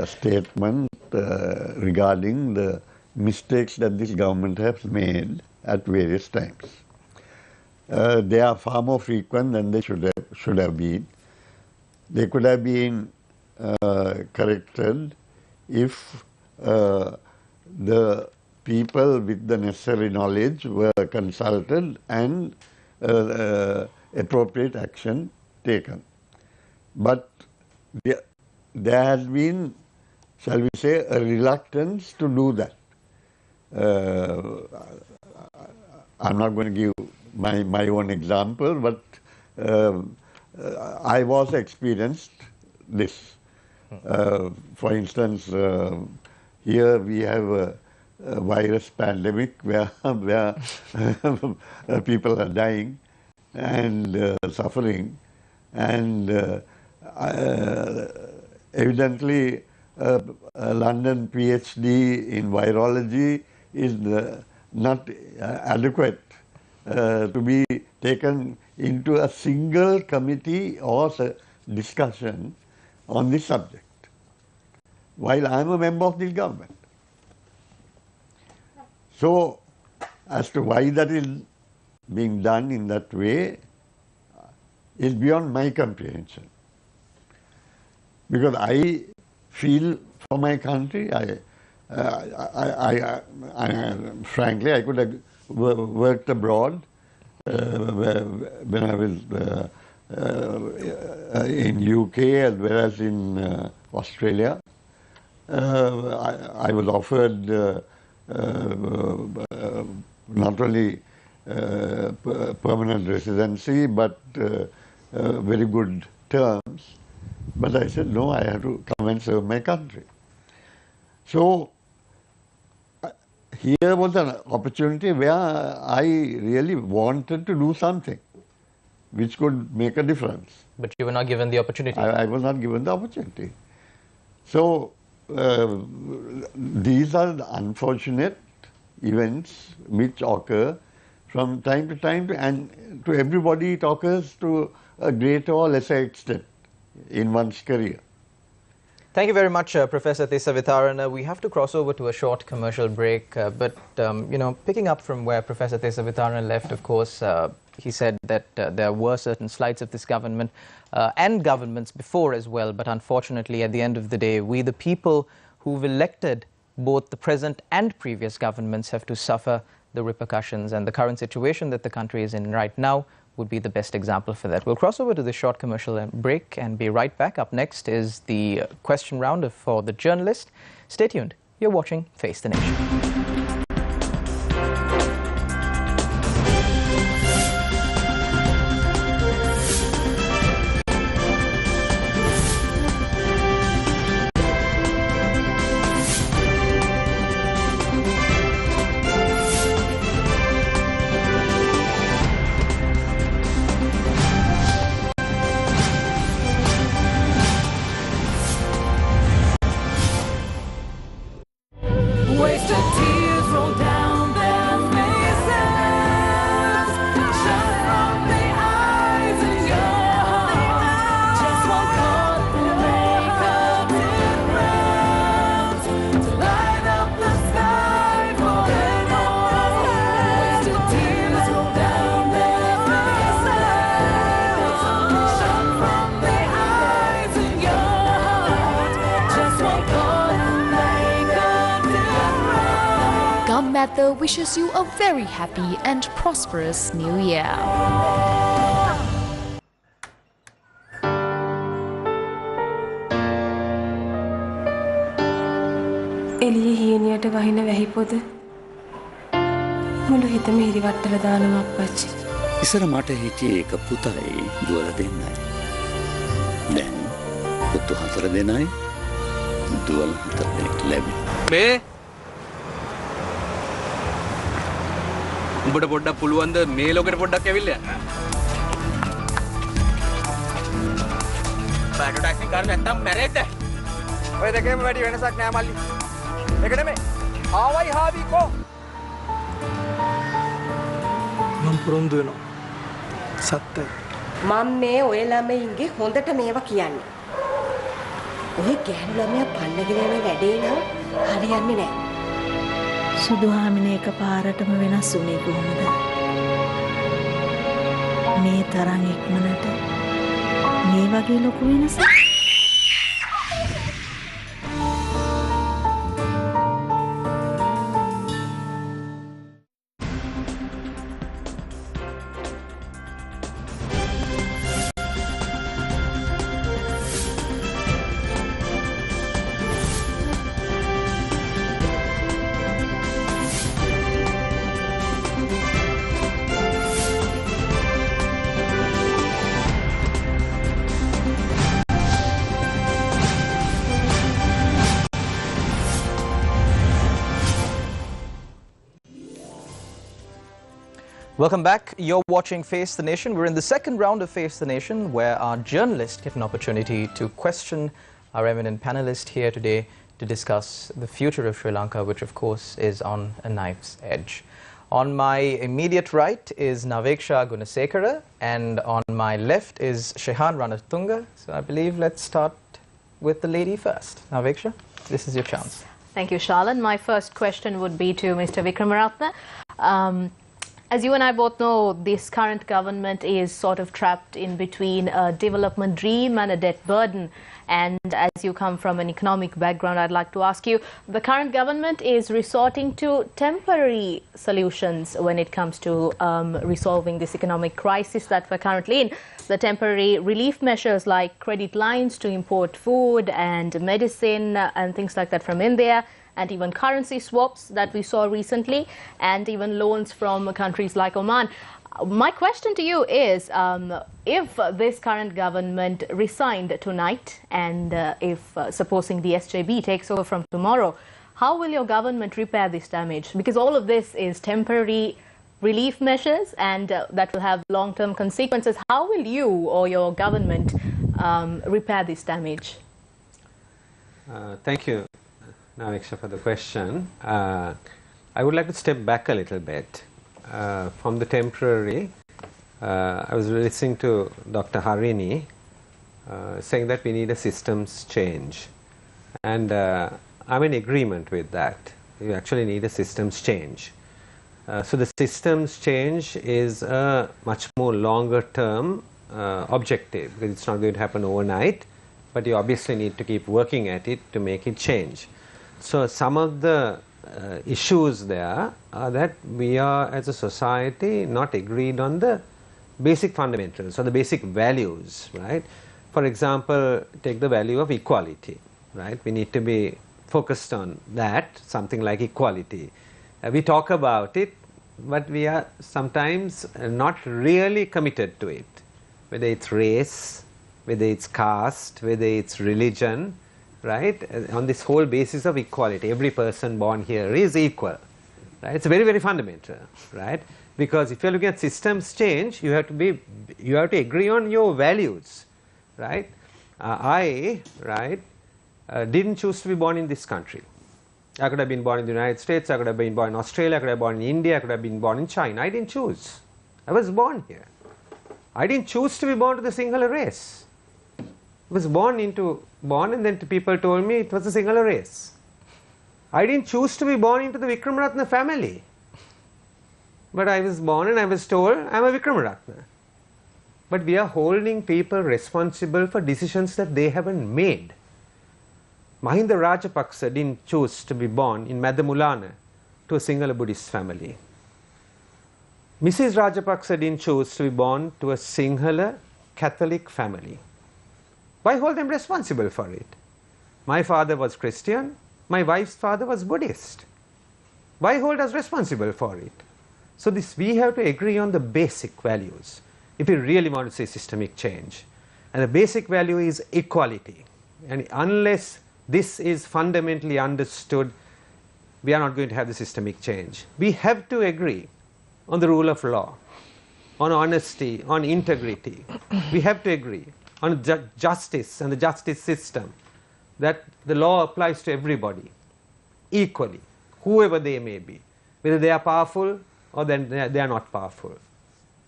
statement regarding the mistakes that this government has made at various times. They are far more frequent than they should have been. They could have been corrected if the people with the necessary knowledge were consulted and appropriate action taken. But there has been, shall we say, a reluctance to do that. I'm not going to give my own example, but I was experienced this. For instance, here we have a virus pandemic where people are dying and suffering, and evidently a London PhD in virology is not adequate to be taken into a single committee or discussion on this subject, while I am a member of this government. So, as to why that is being done in that way is beyond my comprehension. Because I feel for my country, frankly, I could have worked abroad when I was in UK as well as in Australia. I was offered not only permanent residency but very good terms. But I said, no, I have to come and serve my country. So here was an opportunity where I really wanted to do something which could make a difference. But you were not given the opportunity. I was not given the opportunity. So these are the unfortunate events which occur from time to time, and to everybody it occurs to a greater or lesser extent in one's career. Thank you very much, Professor Tesavitharana. We have to cross over to a short commercial break, but you know, picking up from where Professor Tesavitharana left, of course, he said that there were certain slights of this government and governments before as well, but unfortunately at the end of the day, we the people who've elected both the present and previous governments have to suffer the repercussions, and the current situation that the country is in right now would be the best example for that. We'll cross over to the short commercial break and be right back. Up next is the question round for the journalist. Stay tuned. You're watching Face the Nation. Mather wishes you a very happy and prosperous new year. එළියේ හීනියට වහින වැහි පොද මුළු හිතම හිරිවට්ටල දානවා අප්පච්චි. ඉස්සර මට හිටියේ එක පුතයි දුවලා දෙන්නයි. දැන් පුතු 4 දෙනයි දුවලන්තයක් ලැබේ. මේ උඹට පොඩ්ඩක් පුළුවන්ද මේ ලෝකෙට පොඩ්ඩක් ඇවිල්ලා යන්න? බෑඩ් ටැක්සි කාර් නැත්තම් මැරෙද්ද? ඔය දෙකේම වැඩි වෙනසක් නෑ මල්ලි. ඒක නෙමෙයි. ආවයි හාවි කෝ. මම පුරුදු වෙනවා. සත්‍යයි. මම මේ ඔය ළමයින්ගේ හොඳට මේවා කියන්නේ. ඔය ගෑනු ළමයා පන්නගෙන යන වැඩේ නම් හරියන්නේ නෑ. සුදු හාමිනේ එකපාරටම වෙනස් වුණේ කොහොමද? මේ තරම් ඉක්මනට මේ වගේ ලොකු වෙනසක්? Welcome back. You're watching Face the Nation. We're in the second round of Face the Nation, where our journalists get an opportunity to question our eminent panelist here today to discuss the future of Sri Lanka, which of course is on a knife's edge. On my immediate right is Naveksha Gunasekara, and on my left is Shehan Ranatunga. So I believe let's start with the lady first. Naveksha, this is your chance. Thank you, Charlene. My first question would be to Mr. Wickramaratne. As you and I both know, this current government is sort of trapped in between a development dream and a debt burden. And as you come from an economic background, I'd like to ask you, the current government is resorting to temporary solutions when it comes to resolving this economic crisis that we're currently in. The temporary relief measures like credit lines to import food and medicine and things like that from India, and even currency swaps that we saw recently, and even loans from countries like Oman. My question to you is, if this current government resigned tonight, and if supposing the SJB takes over from tomorrow, how will your government repair this damage? Because all of this is temporary relief measures, and that will have long-term consequences. How will you or your government repair this damage? Thank you, Naveksha, for the question. I would like to step back a little bit from the temporary. I was listening to Dr. Harini saying that we need a systems change, and I'm in agreement with that. You actually need a systems change. So the systems change is a much more longer term objective, because it's not going to happen overnight, but you obviously need to keep working at it to make it change. So some of the issues there are that we are as a society not agreed on the basic fundamentals or the basic values, right? For example, take the value of equality, right? We need to be focused on that, something like equality. We talk about it, but we are sometimes not really committed to it, whether it's race, whether it's caste, whether it's religion, right? On this whole basis of equality, every person born here is equal, right? It's very, very fundamental, right? Because if you're looking at systems change, you have to agree on your values, right? I didn't choose to be born in this country. I could have been born in the United States, I could have been born in Australia, I could have been born in India, I could have been born in China. I didn't choose. I was born here. I didn't choose to be born to the Sinhala race. I was born and then people told me it was a Sinhala race. I didn't choose to be born into the Wickramaratne family. But I was born and I was told I'm a Wickramaratne. But we are holding people responsible for decisions that they haven't made. Mahinda Rajapaksa didn't choose to be born in Madamulana to a Sinhala Buddhist family. Mrs. Rajapaksa didn't choose to be born to a Sinhala Catholic family. Why hold them responsible for it? My father was Christian, my wife's father was Buddhist. Why hold us responsible for it? So we have to agree on the basic values if we really want to see systemic change. And the basic value is equality. And unless this is fundamentally understood, we are not going to have the systemic change. We have to agree on the rule of law, on honesty, on integrity. We have to agree on justice and the justice system, that the law applies to everybody equally, whoever they may be, whether they are powerful or then they are not powerful.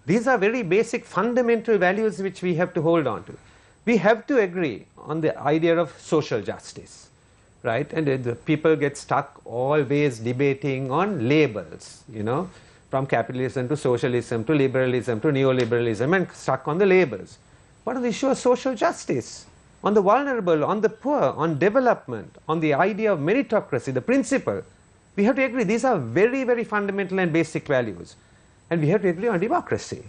These are very basic fundamental values which we have to hold on to. We have to agree on the idea of social justice, right? And the people get stuck always debating on labels, you know, from capitalism to socialism to liberalism to neoliberalism, and stuck on the labels. What are the issue of social justice? On the vulnerable, on the poor, on development, on the idea of meritocracy, the principle. We have to agree these are very, very fundamental and basic values. And we have to agree on democracy.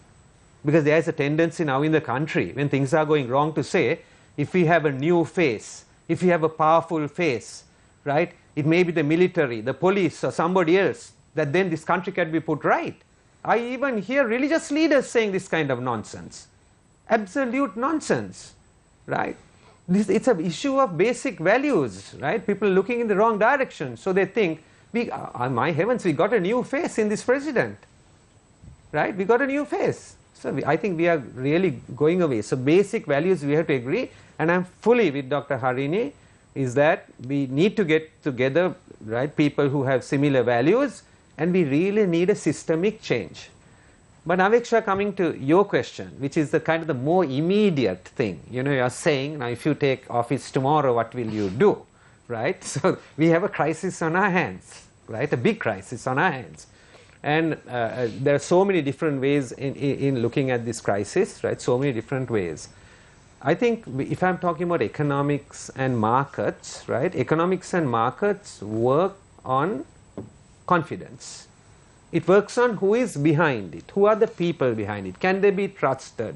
Because there is a tendency now in the country, when things are going wrong, to say, if we have a new face, if we have a powerful face, right, it may be the military, the police or somebody else, that then this country can be put right. I even hear religious leaders saying this kind of nonsense. Absolute nonsense, right? It's an issue of basic values, right? People looking in the wrong direction. So they think, my heavens, we got a new face in this president, right? We got a new face. So I think we are really going away. So basic values we have to agree, and I'm fully with Dr. Harini, is that we need to get together, right, people who have similar values, and we really need a systemic change. But Aveksha, coming to your question, which is the kind of the more immediate thing, you know, you are saying, now if you take office tomorrow, what will you do, right? So we have a crisis on our hands, right, a big crisis on our hands. And there are so many different ways in looking at this crisis, right, so many different ways. I think if I'm talking about economics and markets, right, economics and markets work on confidence. It works on who is behind it, who are the people behind it, can they be trusted,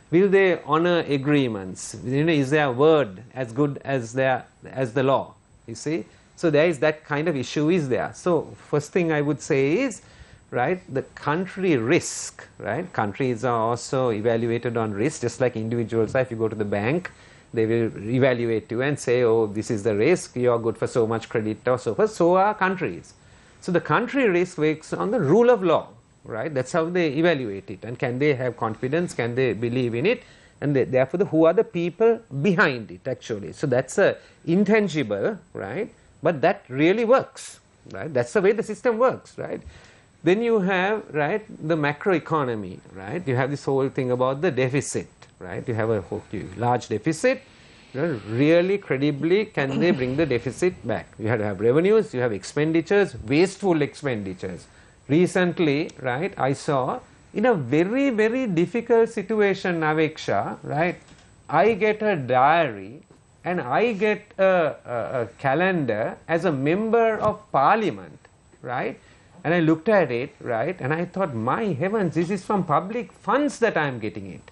will they honor agreements, you know, is their word as good as the law, you see. So there is that kind of issue is there. So first thing I would say is, right, the country risk, right, countries are also evaluated on risk, just like individuals are. If you go to the bank, they will evaluate you and say, oh, this is the risk, you are good for so much credit or so forth. So are countries. So the country risk works on the rule of law, right? That's how they evaluate it. And can they have confidence? Can they believe in it? And therefore, who are the people behind it, actually? So that's a intangible, right? But that really works, right? That's the way the system works, right? Then you have, right, the macroeconomy, right? You have this whole thing about the deficit, right? You have a large deficit. You know, really credibly, can they bring the deficit back? You have to have revenues, you have expenditures, wasteful expenditures. Recently, right, I saw in a very, very difficult situation, Aveksha, right, I get a diary and I get a calendar as a member of parliament, right? And I looked at it, right, and I thought, my heavens, this is from public funds that I am getting it.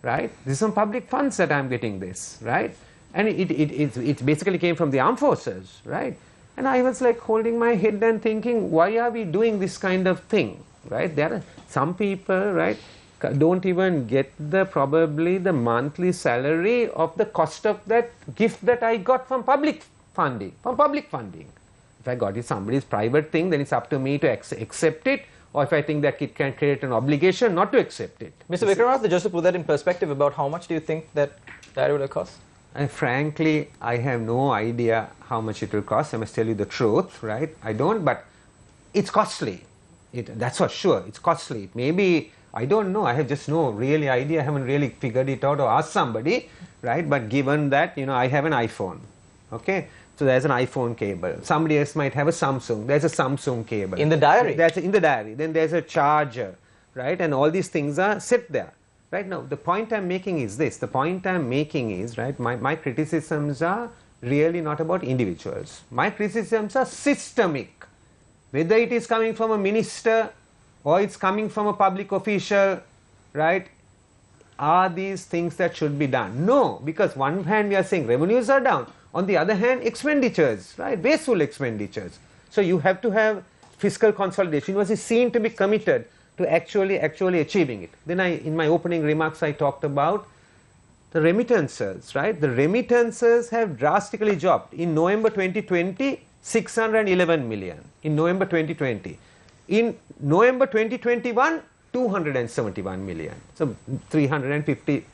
Right? This is from public funds that I am getting this, right? And it basically came from the armed forces, right? And I was like holding my head and thinking, why are we doing this kind of thing, right? There are some people, right, don't even get probably the monthly salary of the cost of that gift that I got from public funding, If I got it somebody's private thing, then it's up to me to accept it. Or if I think that it can create an obligation not to accept it. Mr. Vikramaratne, just to put that in perspective, about how much do you think that would have cost? And frankly, I have no idea how much it will cost. I must tell you the truth, right? I don't, but it's costly. That's for sure. It's costly. Maybe, I don't know. I have just no really idea. I haven't really figured it out or asked somebody, right? But given that, you know, I have an iPhone, okay? So there's an iPhone cable. Somebody else might have a Samsung. There's a Samsung cable. In the diary? That's in the diary. Then there's a charger, right? And all these things are set there. Right now, the point I'm making is this. The point I'm making is, right, my criticisms are really not about individuals. My criticisms are systemic. Whether it is coming from a minister or it's coming from a public official, right? Are these things that should be done? No, because one hand we are saying revenues are down. On the other hand, expenditures, right, wasteful expenditures. So you have to have fiscal consolidation. University is seen to be committed to actually achieving it. Then in my opening remarks, I talked about the remittances, right? The remittances have drastically dropped. In November 2020, 611 million. In November 2020. In November 2021, 271 million. So 350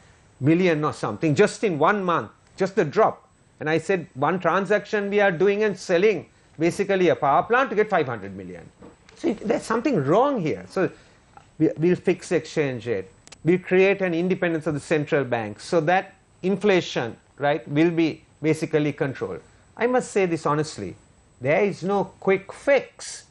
million or something just in 1 month, just the drop. And I said one transaction we are doing and selling basically a power plant to get 500 million. So there's something wrong here. So we'll fix exchange rate. We'll create an independence of the central bank so that inflation, right, will be basically controlled. I must say this honestly, there is no quick fix.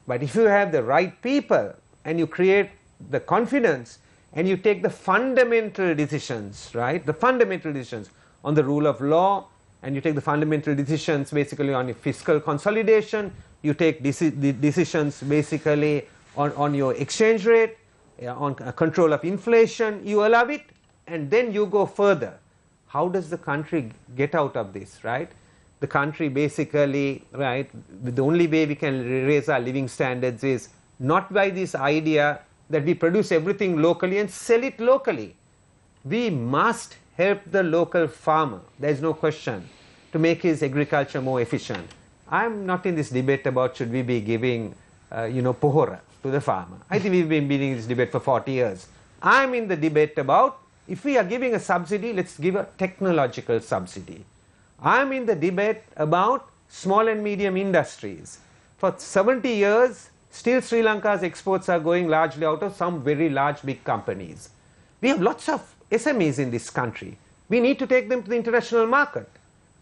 But if you have the right people and you create the confidence and you take the fundamental decisions, right, the fundamental decisions on the rule of law, and you take the fundamental decisions basically on your fiscal consolidation, you take decisions basically on your exchange rate, on control of inflation, you allow it, and then you go further. How does the country get out of this, right? The country basically, right, the only way we can raise our living standards is not by this idea that we produce everything locally and sell it locally. We must help the local farmer, there is no question, to make his agriculture more efficient. I am not in this debate about should we be giving pohora to the farmer. I think we've been in this debate for 40 years. I am in the debate about if we are giving a subsidy, let's give a technological subsidy. I am in the debate about small and medium industries. For 70 years, still Sri Lanka's exports are going largely out of some very large big companies. We have lots of SMEs in this country. We need to take them to the international market.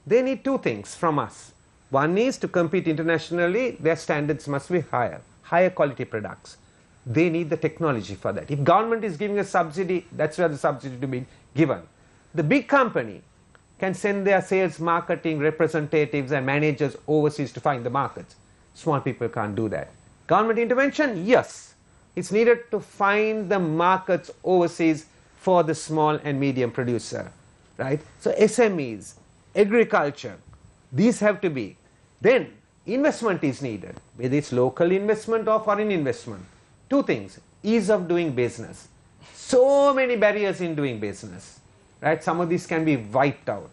They need two things from us. One is to compete internationally, their standards must be higher quality products. They need the technology for that. If government is giving a subsidy, that's where the subsidy to be given. The big company can send their sales, marketing representatives and managers overseas to find the markets. Small people can't do that. Government intervention, yes. It's needed to find the markets overseas for the small and medium producer, right? So SMEs, agriculture, these have to be. Then investment is needed, whether it's local investment or foreign investment. Two things, ease of doing business. So many barriers in doing business, right? Some of these can be wiped out.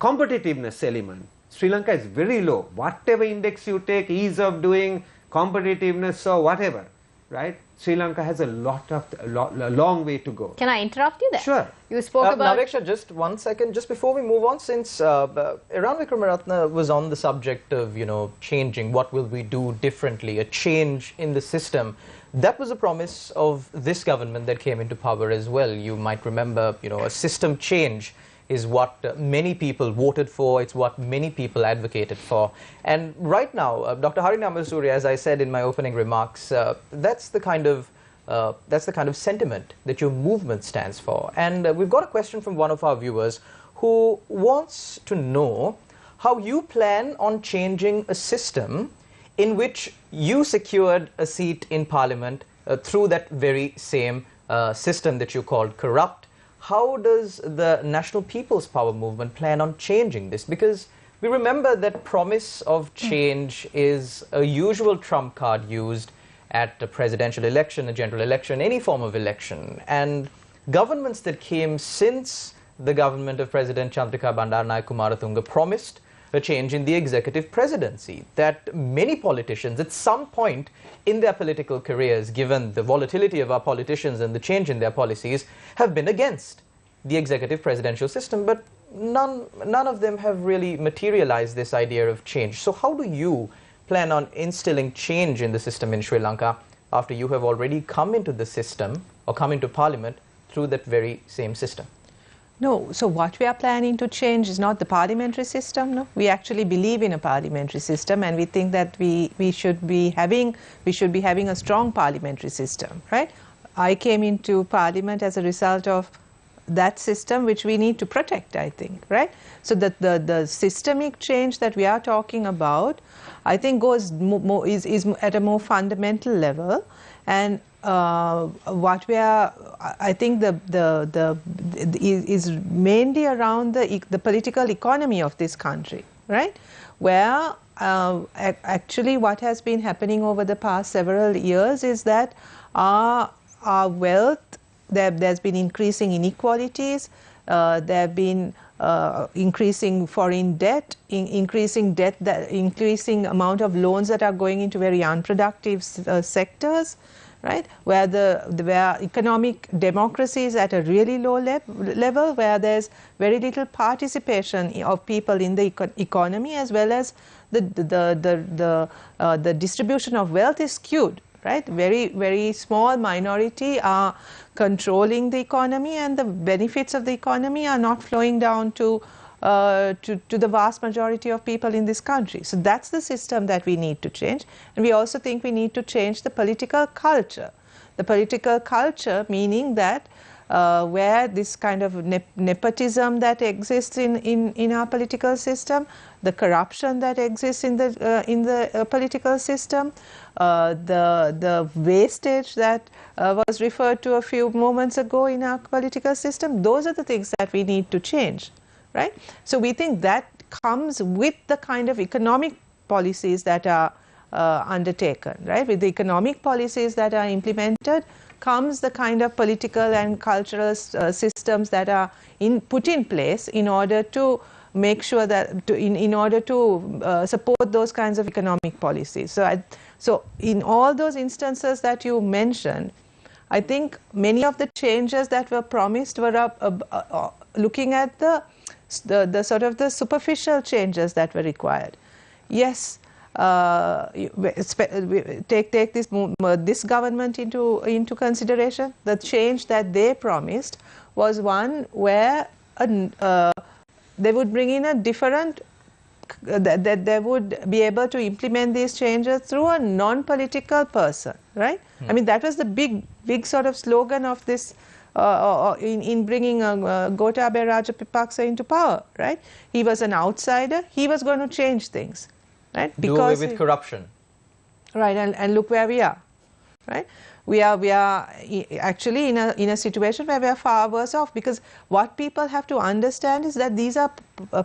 Competitiveness element. Sri Lanka is very low. Whatever index you take, ease of doing, competitiveness or whatever, right? Sri Lanka has a long way to go. Can I interrupt you there? Sure. You spoke about... Naveksha, just 1 second, just before we move on, since Iran Vikramaratne was on the subject of, changing, what will we do differently, a change in the system. That was a promise of this government that came into power as well. You might remember, a system change is what many people voted for, it's what many people advocated for. And right now, Dr. Harina Amarasuri, as I said in my opening remarks, that's the kind of sentiment that your movement stands for. And we've got a question from one of our viewers who wants to know how you plan on changing a system in which you secured a seat in Parliament through that very same system that you called corrupt. How does the National People's Power movement plan on changing this? Because we remember that promise of change is a usual trump card used at a presidential election, a general election, any form of election. And governments that came since the government of President Chandrika Bandaranaike Kumaratunga promised a change in the executive presidency, that many politicians at some point in their political careers, given the volatility of our politicians and the change in their policies, have been against the executive presidential system, but none of them have really materialized this idea of change. So how do you plan on instilling change in the system in Sri Lanka after you have already come into the system or come into Parliament through that very same system? No, so what we are planning to change is not the parliamentary system. No, we actually believe in a parliamentary system, and we think that we should be having a strong parliamentary system, right? I came into Parliament as a result of that system, which we need to protect, I think, right? So that the systemic change that we are talking about, I think, is at a more fundamental level, and what we are, I think, is mainly around the political economy of this country, right? Where actually what has been happening over the past several years is that our wealth, there's been increasing inequalities, There have been increasing foreign debt, increasing amount of loans that are going into very unproductive sectors, right? Where economic democracy is at a really low level, where there's very little participation of people in the economy, as well as the distribution of wealth is skewed, right? Very small minority are controlling the economy, and the benefits of the economy are not flowing down to the vast majority of people in this country. So that's the system that we need to change. And we also think we need to change the political culture. The political culture meaning that where this kind of nepotism that exists in our political system, the corruption that exists in the political system, the wastage that was referred to a few moments ago in our political system, those are the things that we need to change, right? So we think that comes with the kind of economic policies that are undertaken, right? With the economic policies that are implemented comes the kind of political and cultural systems that are put in place in order to make sure that in order to support those kinds of economic policies. So in all those instances that you mentioned, I think many of the changes that were promised were looking at the sort of the superficial changes that were required. Yes, take this government into consideration. The change that they promised was one where they would bring in a different, that they would be able to implement these changes through a non-political person, right? I mean, that was the big sort of slogan of this in bringing Gotabaya Rajapaksa into power, right? He was an outsider. He was going to change things, right? Do away with corruption. Right, and look where we are, right? We are actually in a situation where we are far worse off, because what people have to understand is that these are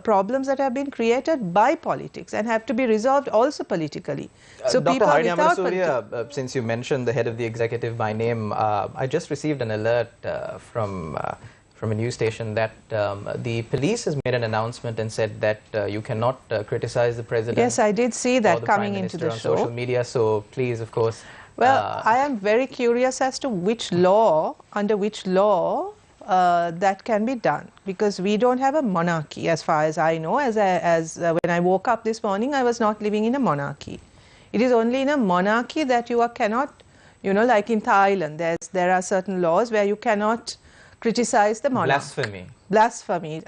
problems that have been created by politics and have to be resolved also politically. So Dr. people Harini without Amarasuriya, since you mentioned the head of the executive by name, I just received an alert from a news station that the police has made an announcement and said that you cannot criticize the president. Yes, I did see that coming into the show. On social media, so please, of course. Well, I am very curious as to under which law that can be done, because we don't have a monarchy as far as I know. When I woke up this morning, I was not living in a monarchy. It is only in a monarchy that you cannot, like in Thailand, there are certain laws where you cannot criticize the monarch. Blasphemy,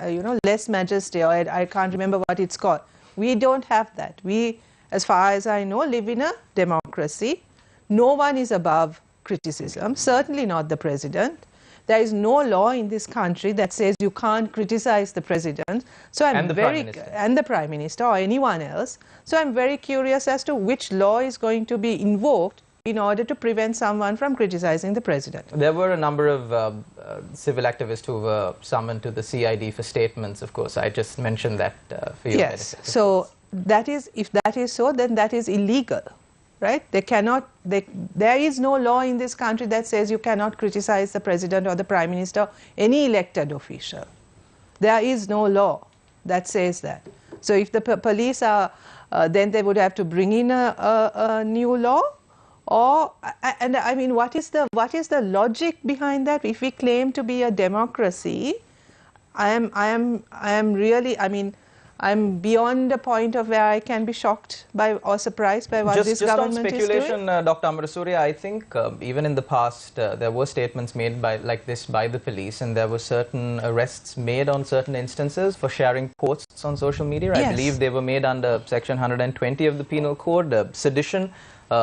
lèse majesté, or I can't remember what it's called. We don't have that. We, as far as I know, live in a democracy. No one is above criticism, certainly not the president. There is no law in this country that says you can't criticize the president. So and the prime minister or anyone else. So I'm very curious as to which law is going to be invoked in order to prevent someone from criticizing the president. There were a number of civil activists who were summoned to the CID for statements, of course. I just mentioned that for your Yes, benefit. so if that is so, then that is illegal. Right? There is no law in this country that says you cannot criticize the president or the prime minister, any elected official. There is no law that says that. So if the police are, then they would have to bring in a new law. And I mean, what is the logic behind that? If we claim to be a democracy, I'm beyond the point of where I can be shocked by or surprised by what this government is doing. Just on speculation, Dr. Amarasuriya, I think even in the past there were statements made by the police, and there were certain arrests made on certain instances for sharing posts on social media. Yes. I believe they were made under Section 120 of the Penal Code, sedition,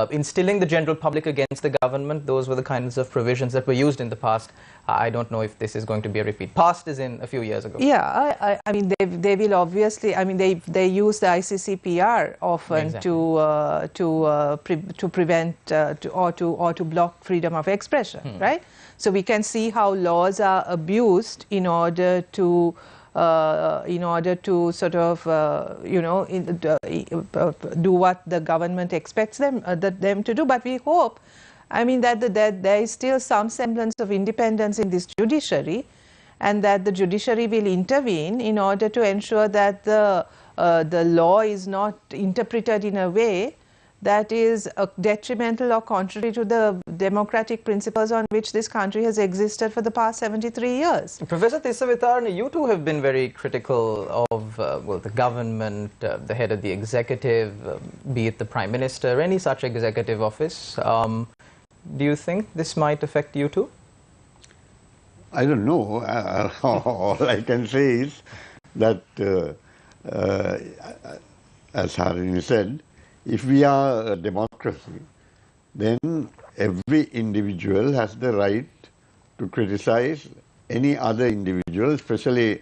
instilling the general public against the government. Those were the kinds of provisions that were used in the past. I don't know if this is going to be a repeat. Past is in a few years ago. Yeah, I mean, they will obviously, I mean, they use the ICCPR often to prevent or to block freedom of expression, right? So we can see how laws are abused in order to sort of do what the government expects them to do. But we hope, I mean, that there is still some semblance of independence in this judiciary, and that the judiciary will intervene in order to ensure that the law is not interpreted in a way that is detrimental or contrary to the democratic principles on which this country has existed for the past 73 years. Professor Tisavitarna, you too have been very critical of well, the government, the head of the executive, be it the Prime Minister, any such executive office. Do you think this might affect you too? I don't know. All I can say is that, as Harini said, if we are a democracy, then every individual has the right to criticize any other individual, especially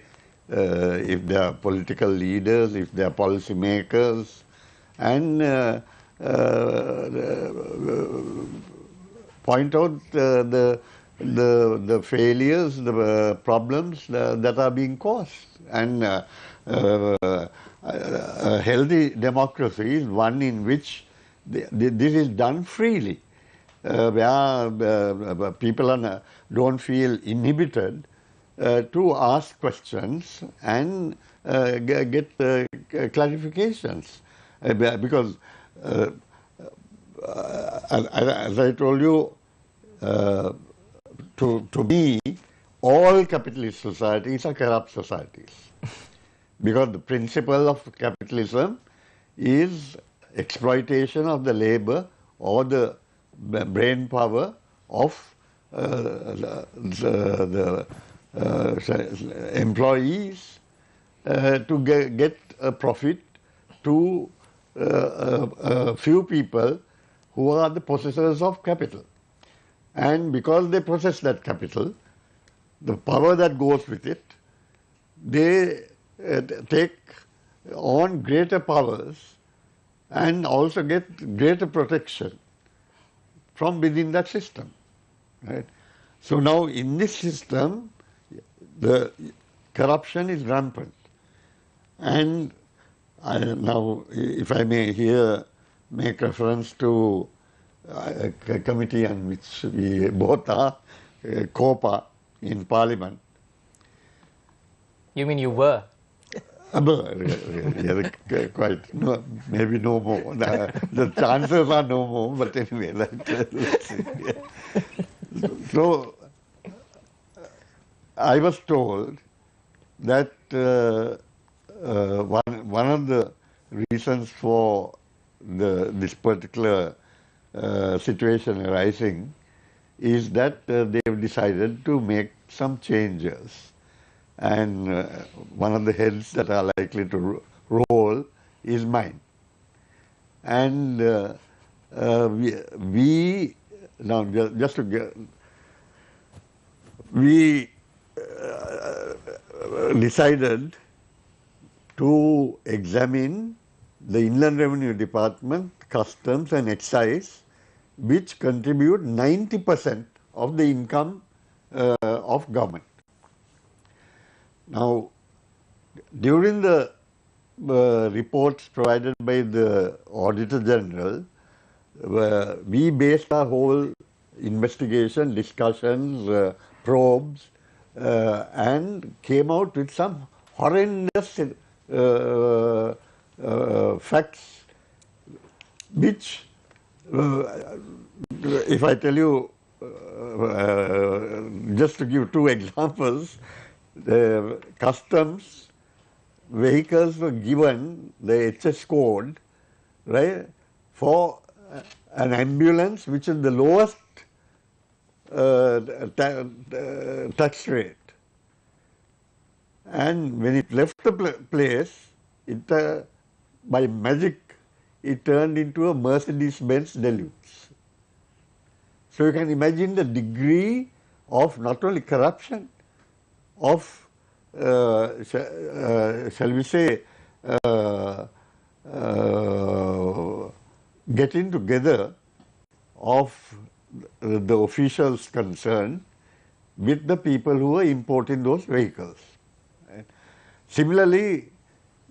if they are political leaders, if they are policy makers, and point out the failures, the problems that are being caused. And a healthy democracy is one in which this is done freely, where people don't feel inhibited to ask questions and get clarifications. Because, as I told you, to me, all capitalist societies are corrupt societies. Because the principle of capitalism is exploitation of the labor or the brain power of the employees to get a profit to a few people who are the possessors of capital. And because they possess that capital, the power that goes with it, they take on greater powers and also get greater protection from within that system. Right? So now in this system, the corruption is rampant. And now, if I may here make reference to a committee on which we both are, COPA in Parliament. You mean you were? Yeah, quite, no, maybe no more. The chances are no more, but anyway. So, I was told that one of the reasons for this particular situation arising is that they've decided to make some changes. And one of the heads that are likely to roll is mine. And we now just to get, we decided to examine the Inland Revenue Department, Customs and Excise, which contribute 90% of the income of government. Now, during the reports provided by the Auditor General, we based our whole investigation, discussions, probes, and came out with some horrendous facts, which, if I tell you, just to give two examples, the customs vehicles were given the HS code, right, for an ambulance which is the lowest tax rate. And when it left the place, it by magic, it turned into a Mercedes-Benz Deluxe. So you can imagine the degree of not only corruption, of, shall we say, getting together of the officials concerned with the people who are importing those vehicles. Right? Similarly,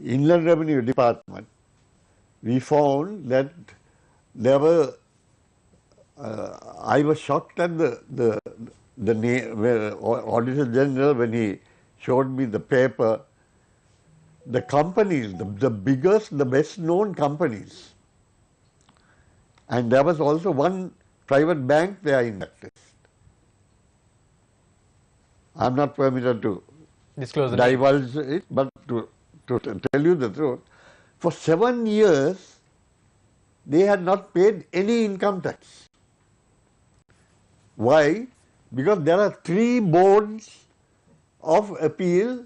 Inland Revenue Department, we found that there were, I was shocked at the the Auditor General, when he showed me the paper, the companies, the biggest, the best known companies, and there was also one private bank there in that list. I am not permitted to disclose the divulge it, but to tell you the truth, for 7 years they had not paid any income tax. Why? Because there are 3 boards of appeal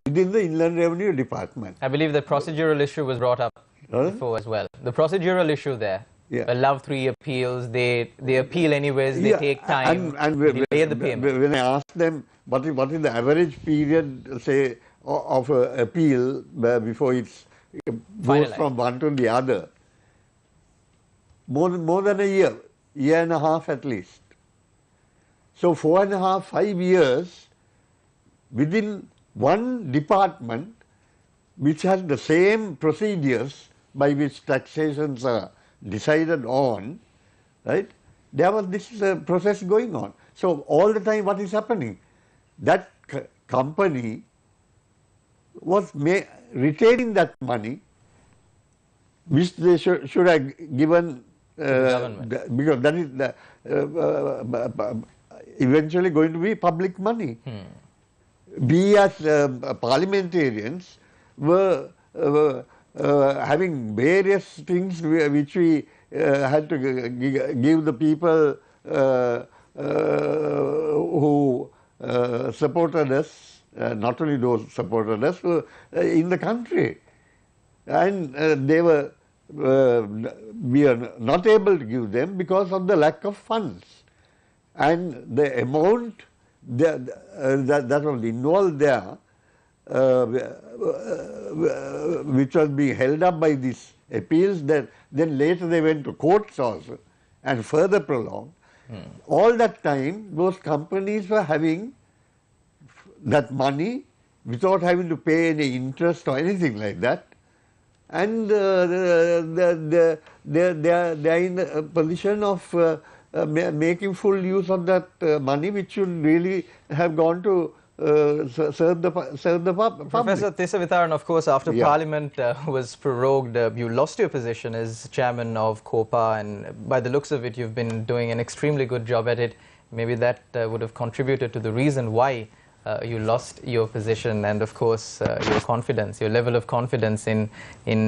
within the Inland Revenue Department. I believe the procedural issue was brought up before as well. The procedural issue there. Yeah. Allow 3 appeals, they appeal anyways, they take time, and delay the payment. When I asked them what is the average period, say, of appeal before it goes from one to the other, more than a year and a half at least. So 4.5, 5 years within one department which has the same procedures by which taxations are decided on, right? There was this process going on. So all the time what is happening? That company was retaining that money which they should have given because that is eventually going to be public money. We as parliamentarians were having various things which we had to give the people who supported us, not only those supported us, in the country. And we are not able to give them because of the lack of funds. And the amount that was involved there, which was being held up by these appeals, then later they went to courts also and further prolonged. All that time those companies were having that money without having to pay any interest or anything like that, and they are in a position of making full use of that money, which should really have gone to serve the public. Professor Tisavitharan, of course, after Parliament was prorogued, you lost your position as chairman of COPA, and by the looks of it, you've been doing an extremely good job at it. Maybe that would have contributed to the reason why you lost your position, and of course your confidence, your level of confidence in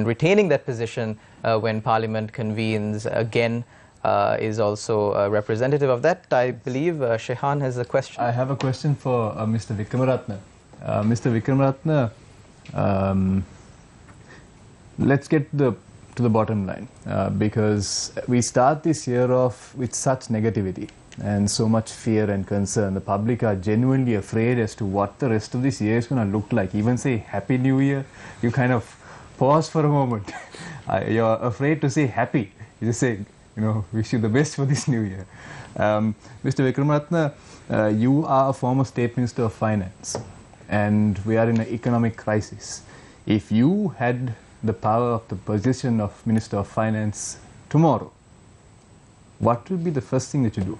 retaining that position when Parliament convenes again is also representative of that. I believe Shehan has a question. I have a question for Mr. Wickramaratne. Mr. Wickramaratne, let's get to the bottom line, because we start this year off with such negativity and so much fear and concern. The public are genuinely afraid as to what the rest of this year is going to look like. Even say Happy New Year, you kind of pause for a moment. You're afraid to say happy. You just say, wish you the best for this new year. Mr. Wickramaratne, you are a former State Minister of Finance, and we are in an economic crisis. If you had the power of the position of Minister of Finance tomorrow, what would be the first thing that you do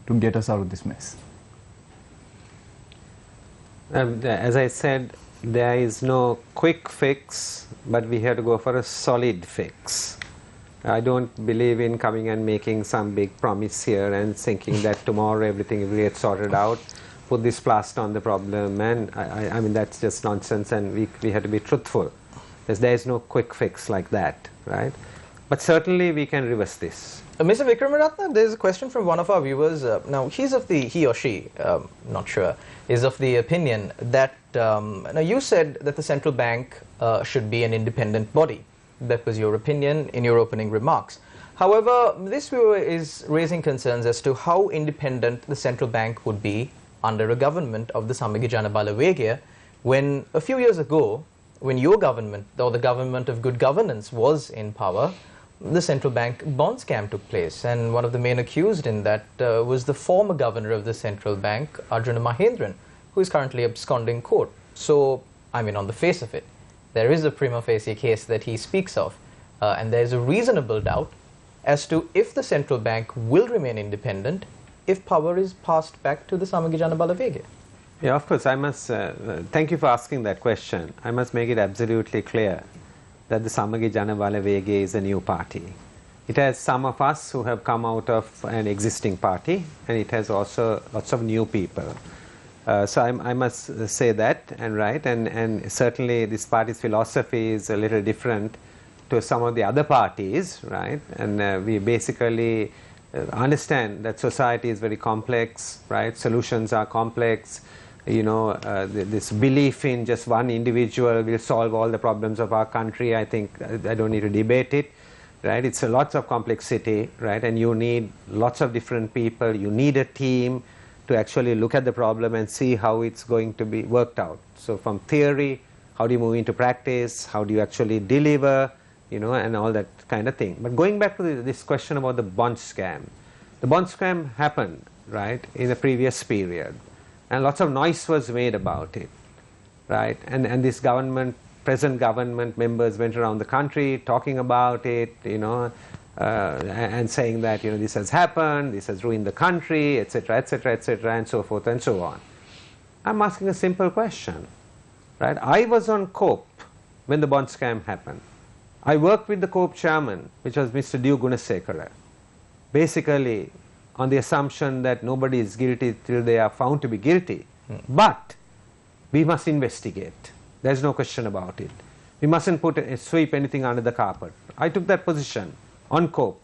to get us out of this mess? As I said, there is no quick fix, but we have to go for a solid fix. I don't believe in coming and making some big promise here and thinking that tomorrow everything will get sorted out, put this plaster on the problem, and I mean that's just nonsense, and we have to be truthful. There is no quick fix like that, right? But certainly we can reverse this. Mr. Wickramaratne, there is a question from one of our viewers. Now, he or she, not sure, is of the opinion that, now you said that the central bank should be an independent body. That was your opinion in your opening remarks. However, this viewer is raising concerns as to how independent the central bank would be under a government of the Samige Janabala Vegaya, when a few years ago, when your government, or the government of good governance, was in power, the central bank bond scam took place, and one of the main accused in that was the former governor of the central bank, Arjuna Mahendran, who is currently absconding court. So, I mean, on the face of it, there is a prima facie case that he speaks of, and there is a reasonable doubt as to if the central bank will remain independent if power is passed back to the Samagi Jana Balawege? Yeah, of course. I must thank you for asking that question. I must make it absolutely clear that the Samagi Jana Balawege is a new party. It has some of us who have come out of an existing party, and it has also lots of new people. So I must say that, and certainly this party's philosophy is a little different to some of the other parties, right? And we basically understand that society is very complex, right? Solutions are complex. You know, this belief in just one individual will solve all the problems of our country, I think I don't need to debate it, right? It's a lots of complexity, right? And you need lots of different people. You need a team to actually look at the problem and see how it's going to be worked out. So from theory, how do you move into practice? How do you actually deliver? You know, and all that kind of thing. But going back to this question about the bond scam. The bond scam happened, right, in the previous period. And lots of noise was made about it, right? And this government, present government members went around the country talking about it, you know, and saying that, you know, this has happened, this has ruined the country, etc., etc., etc., and so forth and so on. I'm asking a simple question, right? I was on COPE when the bond scam happened. I worked with the COPE chairman, which was Mr. D. Gunasekara, basically on the assumption that nobody is guilty till they are found to be guilty. But we must investigate. There's no question about it. We mustn't sweep anything under the carpet. I took that position on COPE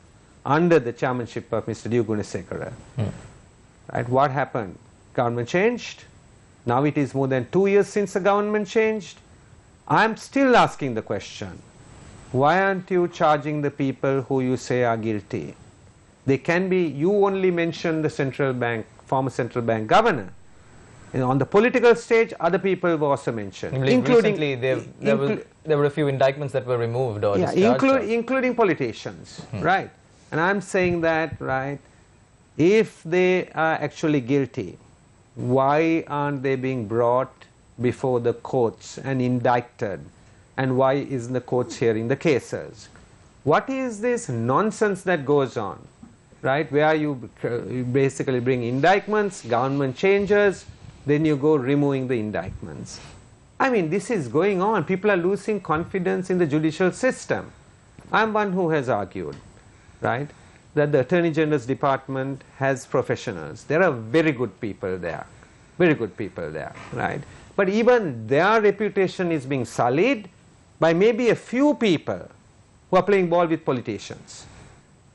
under the chairmanship of Mr. D. Gunasekara. Right? What happened? Government changed. Now it is more than 2 years since the government changed. I'm still asking the question. Why aren't you charging the people who you say are guilty? They can be, you only mentioned the central bank, former central bank governor. And on the political stage, other people were also mentioned. Including recently, there were a few indictments that were removed or discharged. Including politicians, right? And I'm saying that, right, if they are actually guilty, why aren't they being brought before the courts and indicted? And why isn't the courts hearing the cases? What is this nonsense that goes on, right? Where you basically bring indictments, government changes, then you go removing the indictments. I mean, this is going on. People are losing confidence in the judicial system. I'm one who has argued, right, that the Attorney General's department has professionals. There are very good people there, right? But even their reputation is being sullied by maybe a few people who are playing ball with politicians,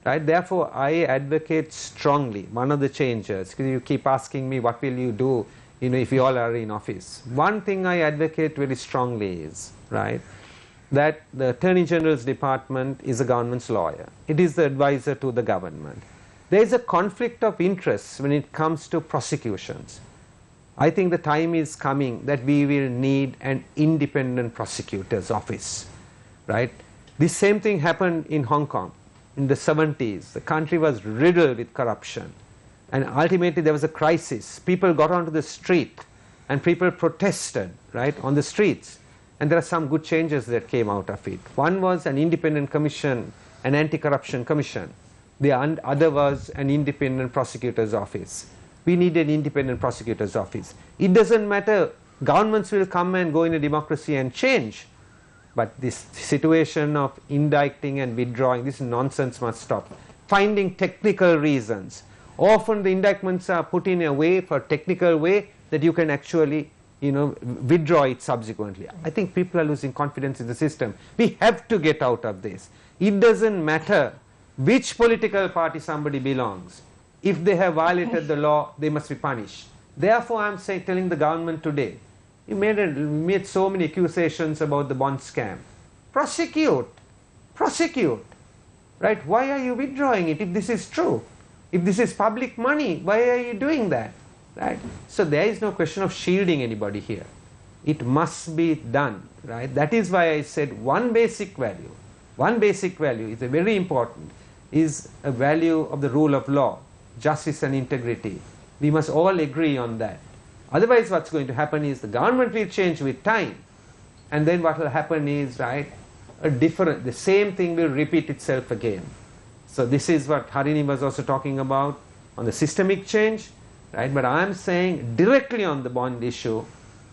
right? Therefore, I advocate strongly one of the changes, because you keep asking me what will you do, you know, if you all are in office. One thing I advocate very strongly is, right, that the Attorney General's department is the government's lawyer. It is the advisor to the government. There is a conflict of interest when it comes to prosecutions. I think the time is coming that we will need an independent prosecutor's office, right? This same thing happened in Hong Kong in the 70s. The country was riddled with corruption, and ultimately there was a crisis. People got onto the street and people protested, right, on the streets, and there are some good changes that came out of it. One was an independent commission, an anti-corruption commission. The other was an independent prosecutor's office. We need an independent prosecutor's office. It doesn't matter, governments will come and go in a democracy and change, but this situation of indicting and withdrawing, this nonsense must stop. Finding technical reasons. Often the indictments are put in a way, for a technical way, that you can actually, you know, withdraw it subsequently. I think people are losing confidence in the system. We have to get out of this. It doesn't matter which political party somebody belongs. If they have violated the law, they must be punished. Therefore, I am telling the government today, you made so many accusations about the bond scam. Prosecute, right? Why are you withdrawing it if this is true? If this is public money, why are you doing that, right? So there is no question of shielding anybody here. It must be done, right? That is why I said one basic value is a very important, is a value of the rule of law. Justice and integrity. We must all agree on that. Otherwise, what's going to happen is the government will change with time, and then what will happen is, right, the same thing will repeat itself again. So this is what Harini was also talking about. on the systemic change, right? But I am saying directly on the bond issue,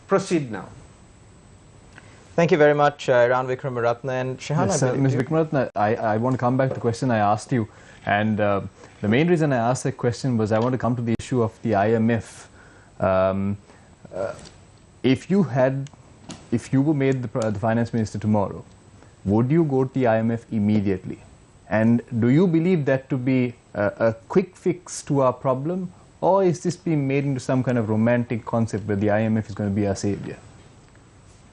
proceed now. Thank you very much, Ran Wickramaratne. And Shehan, Yes, I believe Ms. Wickramaratne, I want to come back to the question I asked you. And the main reason I asked that question was I want to come to the issue of the IMF. If you were made the finance minister tomorrow, would you go to the IMF immediately? And do you believe that to be a quick fix to our problem, or is this being made into some kind of romantic concept where the IMF is going to be our savior?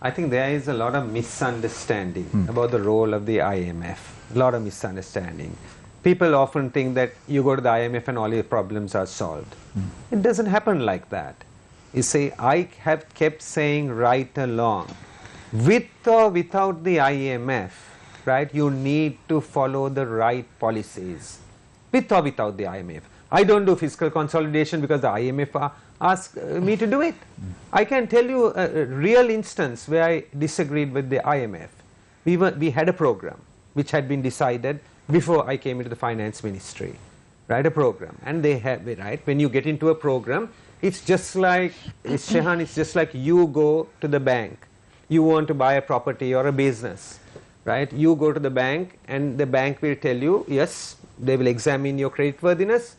I think there is a lot of misunderstanding about the role of the IMF. A lot of misunderstanding. People often think that you go to the IMF and all your problems are solved. It doesn't happen like that. You see, I have kept saying right along, with or without the IMF, right, you need to follow the right policies, with or without the IMF. I don't do fiscal consolidation because the IMF asked me to do it. I can tell you a real instance where I disagreed with the IMF. We had a program which had been decided before I came into the finance ministry, right? A program, and they have, right? When you get into a program, it's just like, Shehan, it's just like you go to the bank. You want to buy a property or a business, right? You go to the bank and the bank will tell you, yes, they will examine your creditworthiness.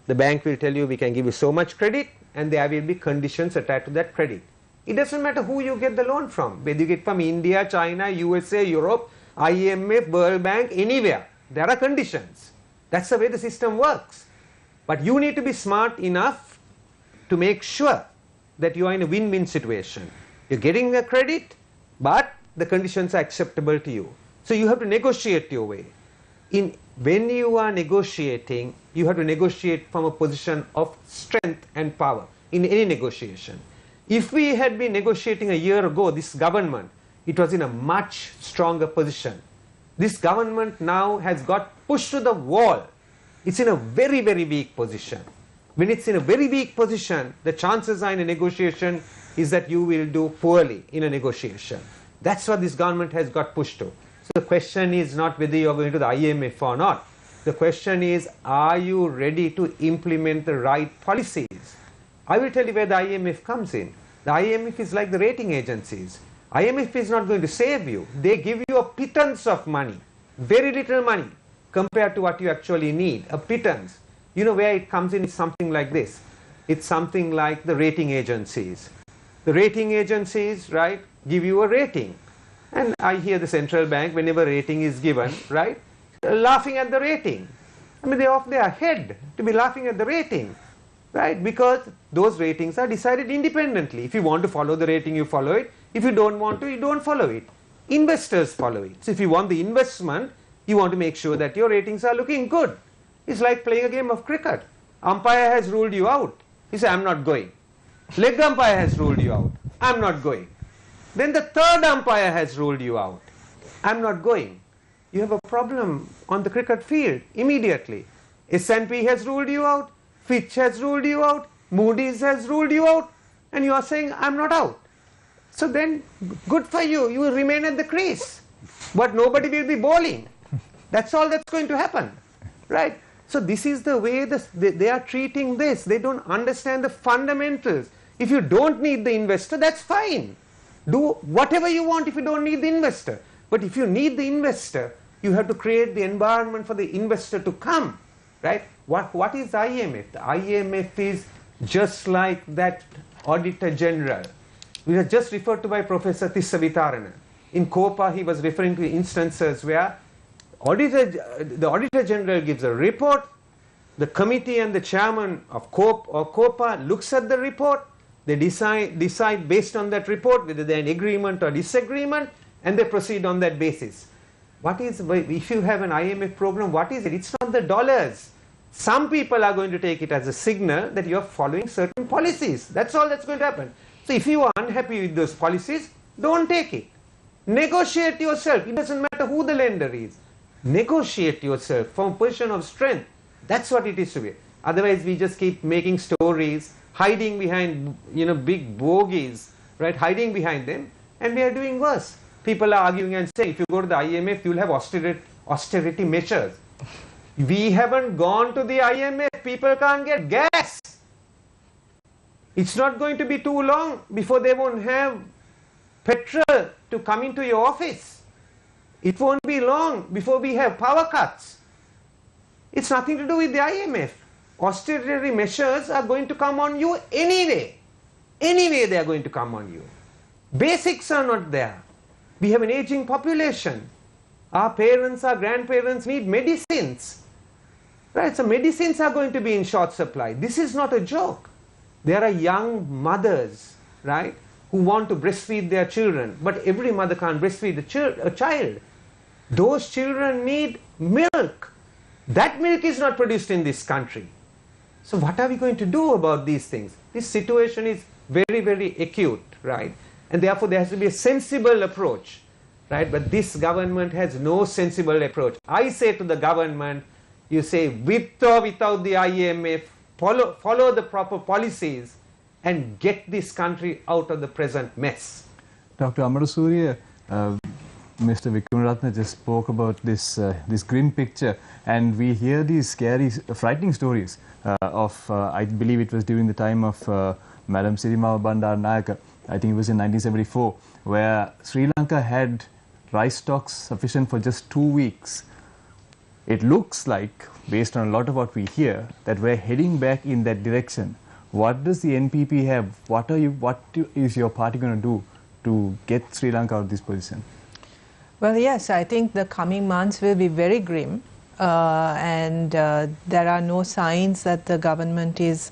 The bank will tell you we can give you so much credit and there will be conditions attached to that credit. It doesn't matter who you get the loan from, whether you get from India, China, USA, Europe, IMF, World Bank, anywhere. There are conditions. That's the way the system works. But you need to be smart enough to make sure that you are in a win-win situation. You're getting the credit, but the conditions are acceptable to you. So you have to negotiate your way. When you are negotiating, you have to negotiate from a position of strength and power in any negotiation. If we had been negotiating a year ago, this government, it was in a much stronger position. This government now has got pushed to the wall. It's in a very, very weak position. When it's in a very weak position, the chances are in a negotiation is that you will do poorly in a negotiation. That's what this government has got pushed to. So the question is not whether you are going to the IMF or not. The question is, are you ready to implement the right policies? I will tell you where the IMF comes in. The IMF is like the rating agencies. IMF is not going to save you. They give you a pittance of money, very little money compared to what you actually need, a pittance. You know where it comes in is something like this. It's something like the rating agencies. The rating agencies, right, give you a rating. And I hear the central bank, whenever rating is given, right, laughing at the rating. I mean, they're off their head to be laughing at the rating, right, because those ratings are decided independently. If you want to follow the rating, you follow it. If you don't want to, you don't follow it. Investors follow it. So if you want the investment, you want to make sure that your ratings are looking good. It's like playing a game of cricket. Umpire has ruled you out. You say, I'm not going. Leg umpire has ruled you out. I'm not going. Then the third umpire has ruled you out. I'm not going. You have a problem on the cricket field immediately. S&P has ruled you out. Fitch has ruled you out. Moody's has ruled you out. And you are saying, I'm not out. So then, good for you. You will remain at the crease. But nobody will be bowling. That's all that's going to happen. Right? So this is the way they are treating this. They don't understand the fundamentals. If you don't need the investor, that's fine. Do whatever you want if you don't need the investor. But if you need the investor, you have to create the environment for the investor to come. Right? What is the IMF? The IMF is just like that Auditor General. We were just referred to by Professor Tissa Vitarana. In COPA, he was referring to instances where the Auditor General gives a report, the committee and the chairman of COPA looks at the report, they decide based on that report whether they're in agreement or disagreement, and they proceed on that basis. If you have an IMF program, what is it? It's not the dollars. Some people are going to take it as a signal that you're following certain policies. That's all that's going to happen. So if you are unhappy with those policies, don't take it. Negotiate yourself. It doesn't matter who the lender is. Negotiate yourself from a position of strength. That's what it is to be. Otherwise, we just keep making stories, hiding behind, big bogies, right? Hiding behind them, and we are doing worse. People are arguing and saying, if you go to the IMF, you'll have austerity measures. We haven't gone to the IMF. yet people can't get gas. It's not going to be too long before they won't have petrol to come into your office. It won't be long before we have power cuts. It's nothing to do with the IMF. Austerity measures are going to come on you anyway. Anyway they are going to come on you. Basics are not there. We have an aging population. Our parents, our grandparents need medicines. Right? So medicines are going to be in short supply. This is not a joke. There are young mothers, right, who want to breastfeed their children, but every mother can't breastfeed a child. Those children need milk. That milk is not produced in this country. So what are we going to do about these things? This situation is very, very acute, right? And therefore there has to be a sensible approach, right? But this government has no sensible approach. I say to the government, you say with or without the IMF, follow the proper policies and get this country out of the present mess. Dr. Amarasuriya, Mr. Wickramaratne just spoke about this grim picture, and we hear these scary, frightening stories of, I believe it was during the time of Madam Sirimawa Bandaranaike, I think it was in 1974, where Sri Lanka had rice stocks sufficient for just 2 weeks. It looks like, based on a lot of what we hear, that we're heading back in that direction. What does the NPP have? What is your party going to do to get Sri Lanka out of this position? Well, yes, I think the coming months will be very grim, and there are no signs that the government is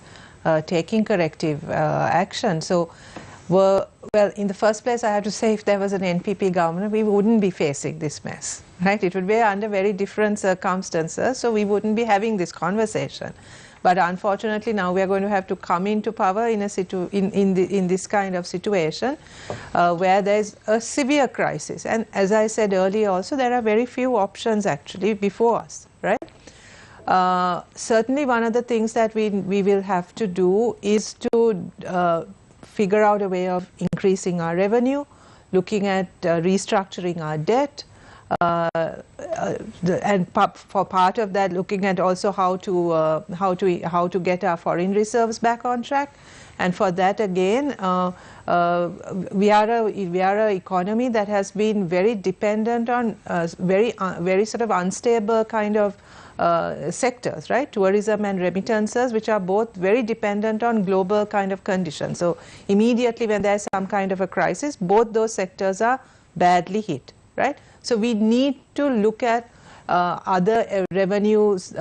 taking corrective action. So, well, in the first place, I have to say, if there was an NPP government, we wouldn't be facing this mess, right? It would be under very different circumstances, so we wouldn't be having this conversation. But unfortunately, now we are going to have to come into power in this kind of situation where there is a severe crisis. And as I said earlier, also there are very few options actually before us, right? Certainly, one of the things that we will have to do is to figure out a way of increasing our revenue, looking at restructuring our debt. And for part of that, looking at also how to get our foreign reserves back on track, and for that again, we are an economy that has been very dependent on very sort of unstable kind of sectors, right? Tourism and remittances, which are both very dependent on global kind of conditions. So immediately when there's some kind of a crisis, both those sectors are badly hit, right? So we need to look at other revenues,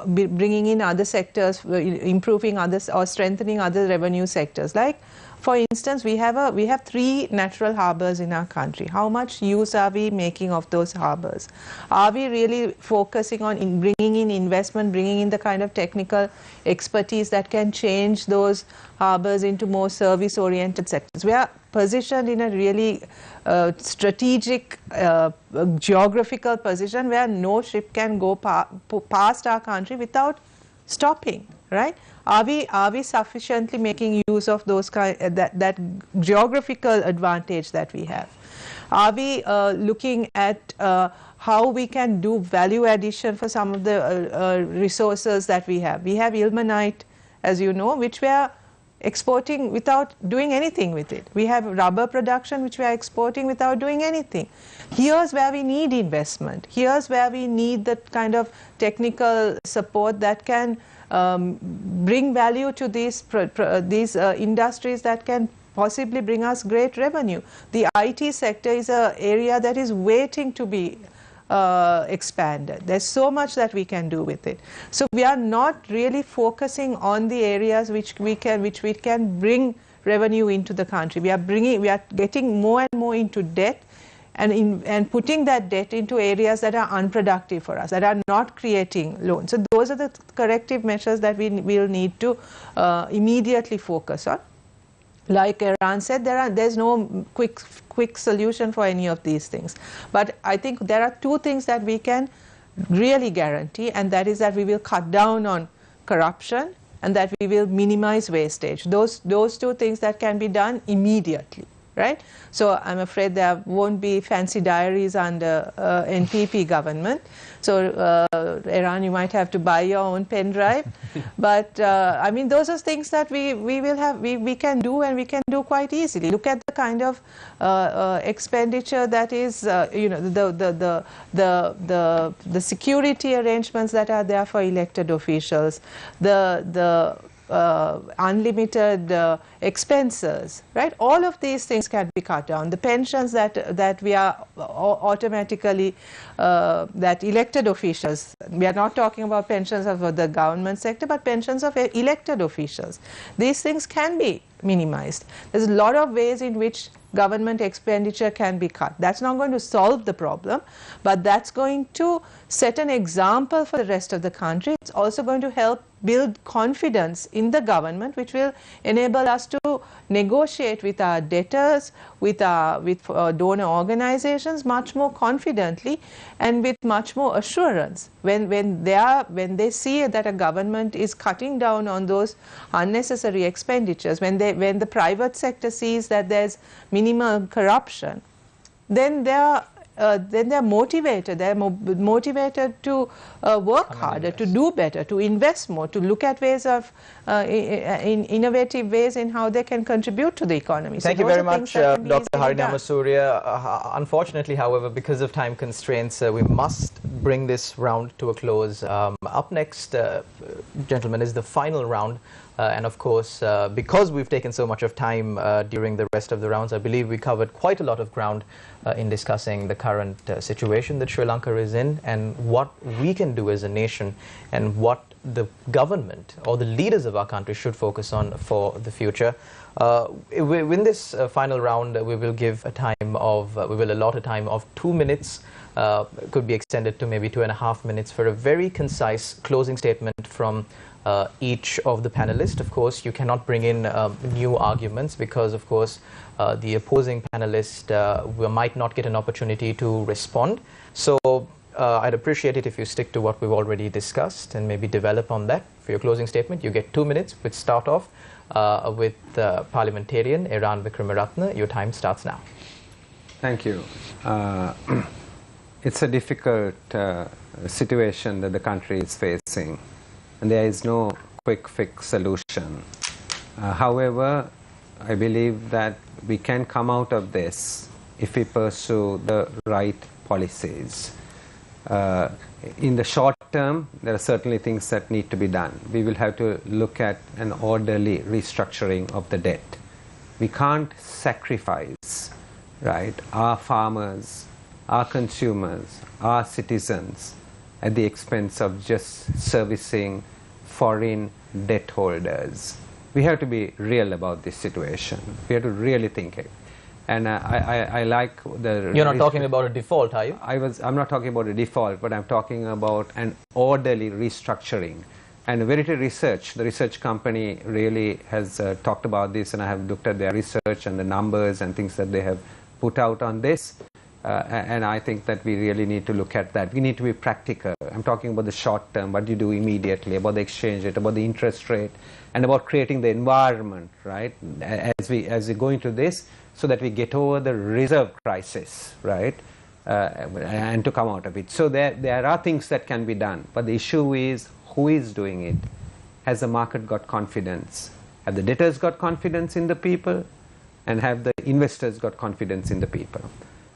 bringing in other sectors, improving others or strengthening other revenue sectors. Like, for instance, we have 3 natural harbors in our country. How much use are we making of those harbors? Are we really focusing on bringing in investment, bringing in the kind of technical expertise that can change those harbors into more service-oriented sectors? We are positioned in a really strategic geographical position where no ship can go past our country without stopping, right? Are we sufficiently making use of those that geographical advantage that we have? Are we looking at how we can do value addition for some of the resources that we have? We have ilmenite, as you know, which we are exporting without doing anything with it. We have rubber production which we are exporting without doing anything. Here's where we need investment. Here's where we need that kind of technical support that can bring value to these industries that can possibly bring us great revenue. The IT sector is an area that is waiting to be expanded. There's so much that we can do with it. So we are not really focusing on the areas which we can bring revenue into the country. We are getting more and more into debt, and putting that debt into areas that are unproductive for us, that are not creating loans. So those are the corrective measures that we will need to immediately focus on. Like Iran said, there's no quick solution for any of these things. But I think there are 2 things that we can really guarantee, and that is that we will cut down on corruption and that we will minimize wastage. Those 2 things that can be done immediately. right? So I'm afraid there won't be fancy diaries under NPP government. So Iran, you might have to buy your own pen drive. But I mean, those are things that we can do, and we can do quite easily. Look at the kind of expenditure that is, you know, the security arrangements that are there for elected officials, the unlimited expenses, right? All of these things can be cut down. The pensions that we are automatically, that elected officials, we are not talking about pensions of the government sector, but pensions of elected officials. These things can be minimized. There's a lot of ways in which government expenditure can be cut. That's not going to solve the problem, but that's going to set an example for the rest of the country. It's also going to help build confidence in the government, which will enable us to negotiate with our debtors, with donor organizations much more confidently and with much more assurance. When they see that a government is cutting down on those unnecessary expenditures, when the private sector sees that there's minimal corruption, then they are motivated. They're motivated to work harder, to do better, to invest more, to look at ways of innovative ways in how they can contribute to the economy. Thank you very much, Dr. Harinama Surya. Unfortunately, however, because of time constraints, we must bring this round to a close. Up next, gentlemen, is the final round. And of course, because we've taken so much of time during the rest of the rounds, I believe we covered quite a lot of ground in discussing the current situation that Sri Lanka is in and what we can do as a nation and what the government or the leaders of our country should focus on for the future. In this final round, we will give a time of, we will allot a time of 2 minutes, could be extended to maybe 2.5 minutes for a very concise closing statement from each of the panelists. Of course, you cannot bring in new arguments because, of course, the opposing panelist might not get an opportunity to respond. So I'd appreciate it if you stick to what we've already discussed and maybe develop on that. For your closing statement, you get 2 minutes, which start off with parliamentarian Iran Vikramaratne. Your time starts now. Thank you. It's a difficult situation that the country is facing, and there is no quick fix solution. However, I believe that we can come out of this if we pursue the right policies. In the short term, there are certainly things that need to be done. We will have to look at an orderly restructuring of the debt. We can't sacrifice, right, our farmers, our consumers, our citizens at the expense of just servicing foreign debt holders. We have to be real about this situation. We have to really think it. And I like the... You're not talking about a default, are you? I'm not talking about a default, but I'm talking about an orderly restructuring. And Verity Research, the research company, really has talked about this, and I have looked at their research and the numbers and things that they have put out on this. And I think that we really need to look at that. We need to be practical. I'm talking about the short term, what you do immediately, about the exchange rate, about the interest rate, and about creating the environment, right, as we go into this, so that we get over the reserve crisis, right, and to come out of it. So there are things that can be done, but the issue is who is doing it. Has the market got confidence? Have the debtors got confidence in the people? And have the investors got confidence in the people?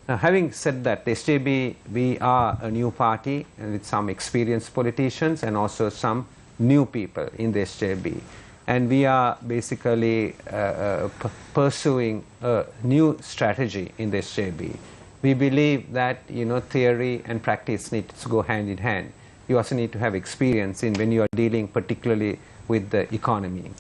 Now, having said that, the SJB, we are a new party and with some experienced politicians and also some new people in the SJB. And we are basically pursuing a new strategy in the SJB. We believe that, you know, theory and practice need to go hand in hand. You also need to have experience in when you are dealing particularly with the economy,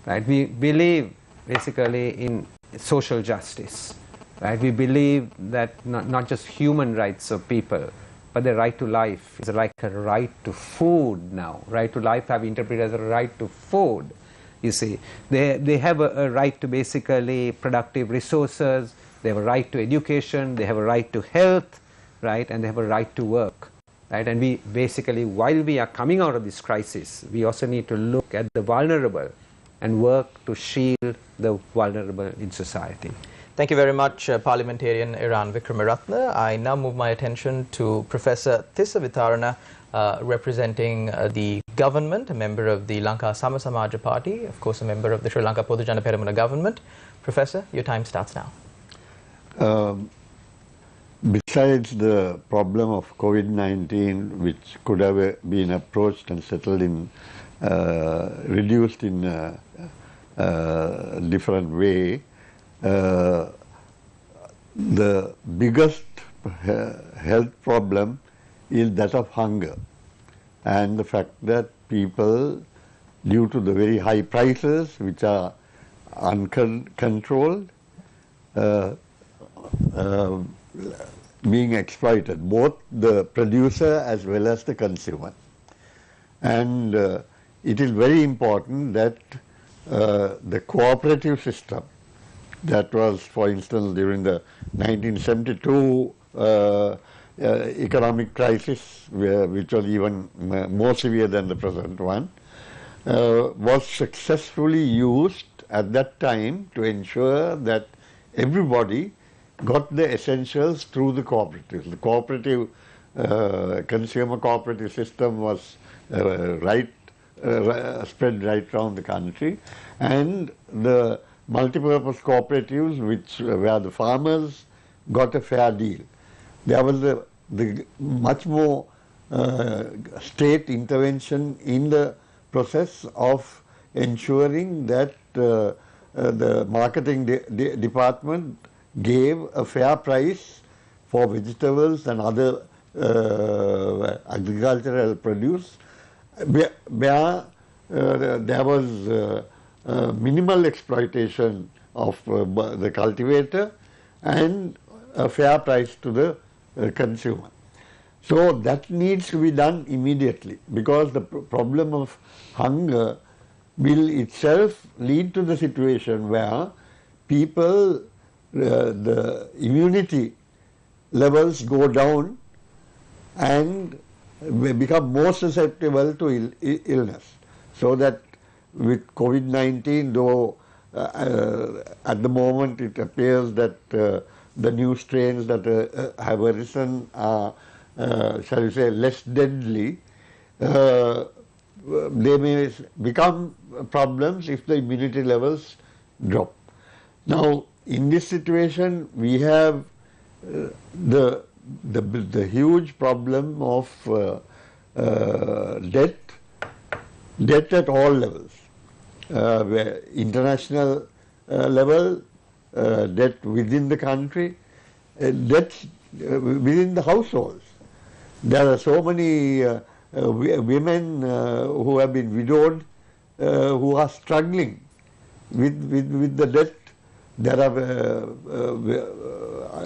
right? We believe basically in social justice. Right? We believe that not just human rights of people, but the right to life is like a right to food now. Right to life have interpreted as a right to food. You see, they have a right to basically productive resources. They have a right to education. They have a right to health, right? And they have a right to work, right? And we basically, while we are coming out of this crisis, we also need to look at the vulnerable and work to shield the vulnerable in society. Thank you very much, Parliamentarian Iran Wickramaratne. I now move my attention to Professor Tissa Vitarana, representing the government, a member of the Lanka Samasamaja Party, of course a member of the Sri Lanka Podujana Peramuna government. Professor, your time starts now. Besides the problem of COVID-19, which could have been approached and settled in, reduced in a different way, the biggest health problem is that of hunger, and the fact that people, due to the very high prices which are uncontrolled, being exploited, both the producer as well as the consumer. And it is very important that the cooperative system that was, for instance, during the 1972 economic crisis, which was even more severe than the present one, was successfully used at that time to ensure that everybody got the essentials through the cooperatives. The cooperative, consumer cooperative system was spread right around the country, and the multipurpose cooperatives, where the farmers got a fair deal. There was the much more state intervention in the process of ensuring that the marketing department gave a fair price for vegetables and other agricultural produce, where there was minimal exploitation of the cultivator and a fair price to the consumer. So that needs to be done immediately, because the problem of hunger will itself lead to the situation where people, the immunity levels go down and become more susceptible to illness. So that with COVID-19, though at the moment it appears that the new strains that have arisen are, shall we say, less deadly, they may become problems if the immunity levels drop. Now, in this situation, we have the huge problem of debt at all levels, where international level, debt within the country, debt within the households. There are so many women who have been widowed, who are struggling with the debt. There are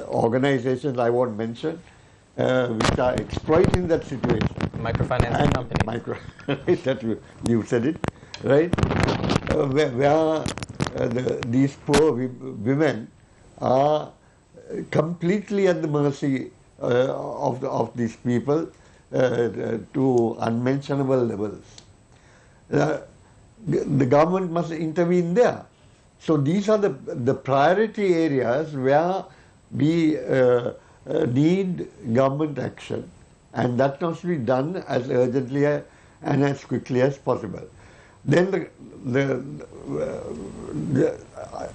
organizations I won't mention which are exploiting that situation. Microfinance companies. That you said it, right? Where these poor women are completely at the mercy of these people to unmentionable levels. The government must intervene there. So these are the priority areas where we need government action, and that must be done as urgently and as quickly as possible. Then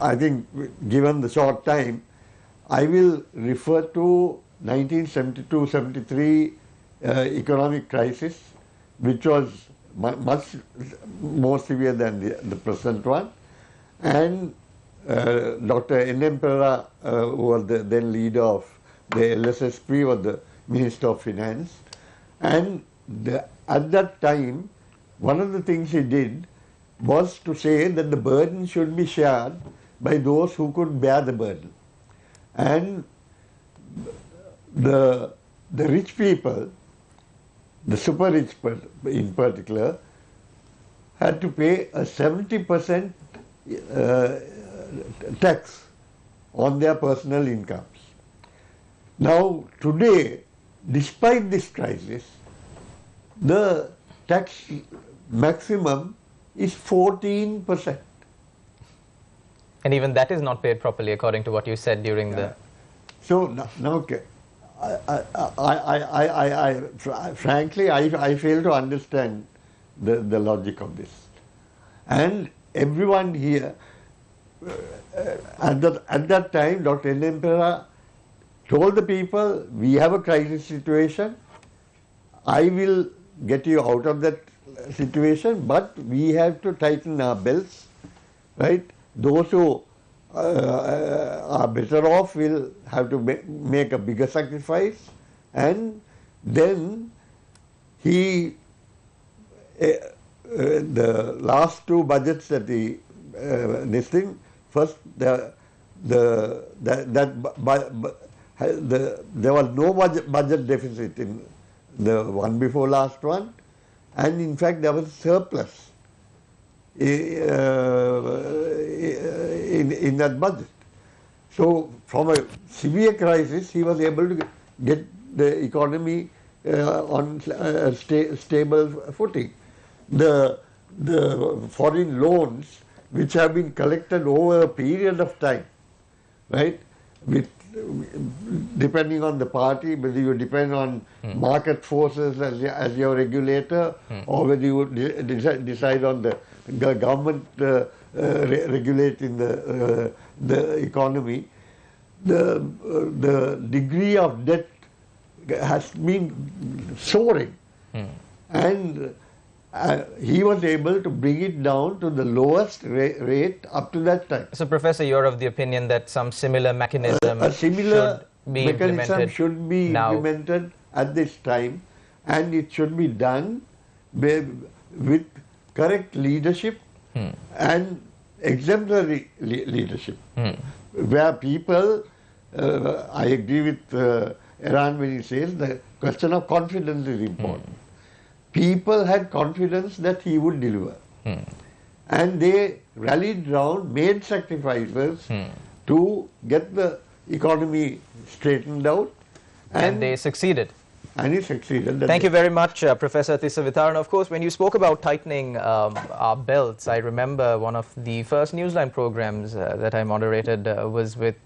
I think, given the short time, I will refer to 1972-73 economic crisis, which was much more severe than the present one. And Dr. N.M. Perera, who was the then leader of the LSSP, was the Minister of Finance. And at that time, one of the things he did was to say that the burden should be shared by those who could bear the burden. And the rich people, the super rich in particular, had to pay a 70% tax on their personal incomes. Now today, despite this crisis, the tax maximum is 14%. And even that is not paid properly, according to what you said during the... So now, frankly, I fail to understand the logic of this. And everyone here, at that time, Dr. N. Perera told the people, we have a crisis situation, I will get you out of that situation, but we have to tighten our belts, right? Those who are better off will have to make a bigger sacrifice. And then he, the last two budgets that he, this thing, first there was no budget deficit in the one before last one, and in fact there was surplus in that budget. So from a severe crisis, he was able to get the economy on a stable footing. The foreign loans which have been collected over a period of time, right, with depending on the party, whether you depend on market forces as your regulator, or whether you decide on the government regulating the economy, the degree of debt has been soaring, and he was able to bring it down to the lowest rate up to that time. So, Professor, you're of the opinion that some similar mechanism should be implemented at this time, and it should be done with correct leadership and exemplary leadership, where people, I agree with Iran when he says the question of confidence is important. People had confidence that he would deliver, and they rallied round, made sacrifices to get the economy straightened out, and they succeeded. And he succeeded. Thank you very much, Professor Tissa Vitharan. Of course, when you spoke about tightening our belts, I remember one of the first Newsline programs that I moderated was with,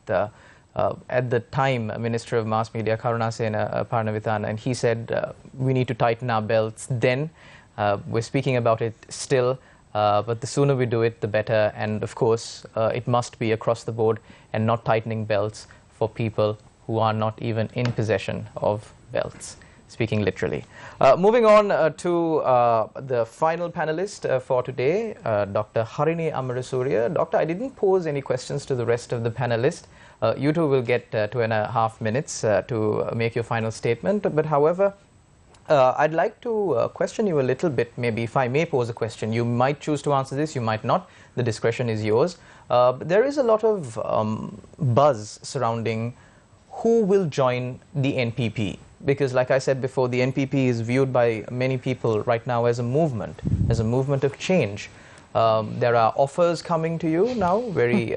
at the time, Minister of Mass Media, Karunasena Parnavithan, and he said, we need to tighten our belts then. We're speaking about it still, but the sooner we do it, the better. And of course, it must be across the board and not tightening belts for people who are not even in possession of belts, speaking literally. Moving on to the final panelist for today, Dr. Harini Amarasuriya. Doctor, I didn't pose any questions to the rest of the panelists. You two will get 2.5 minutes to make your final statement. But however, I'd like to question you a little bit, maybe if I may pose a question. You might choose to answer this, you might not. The discretion is yours. There is a lot of buzz surrounding who will join the NPP. Because like I said before, the NPP is viewed by many people right now as a movement of change. There are offers coming to you now, very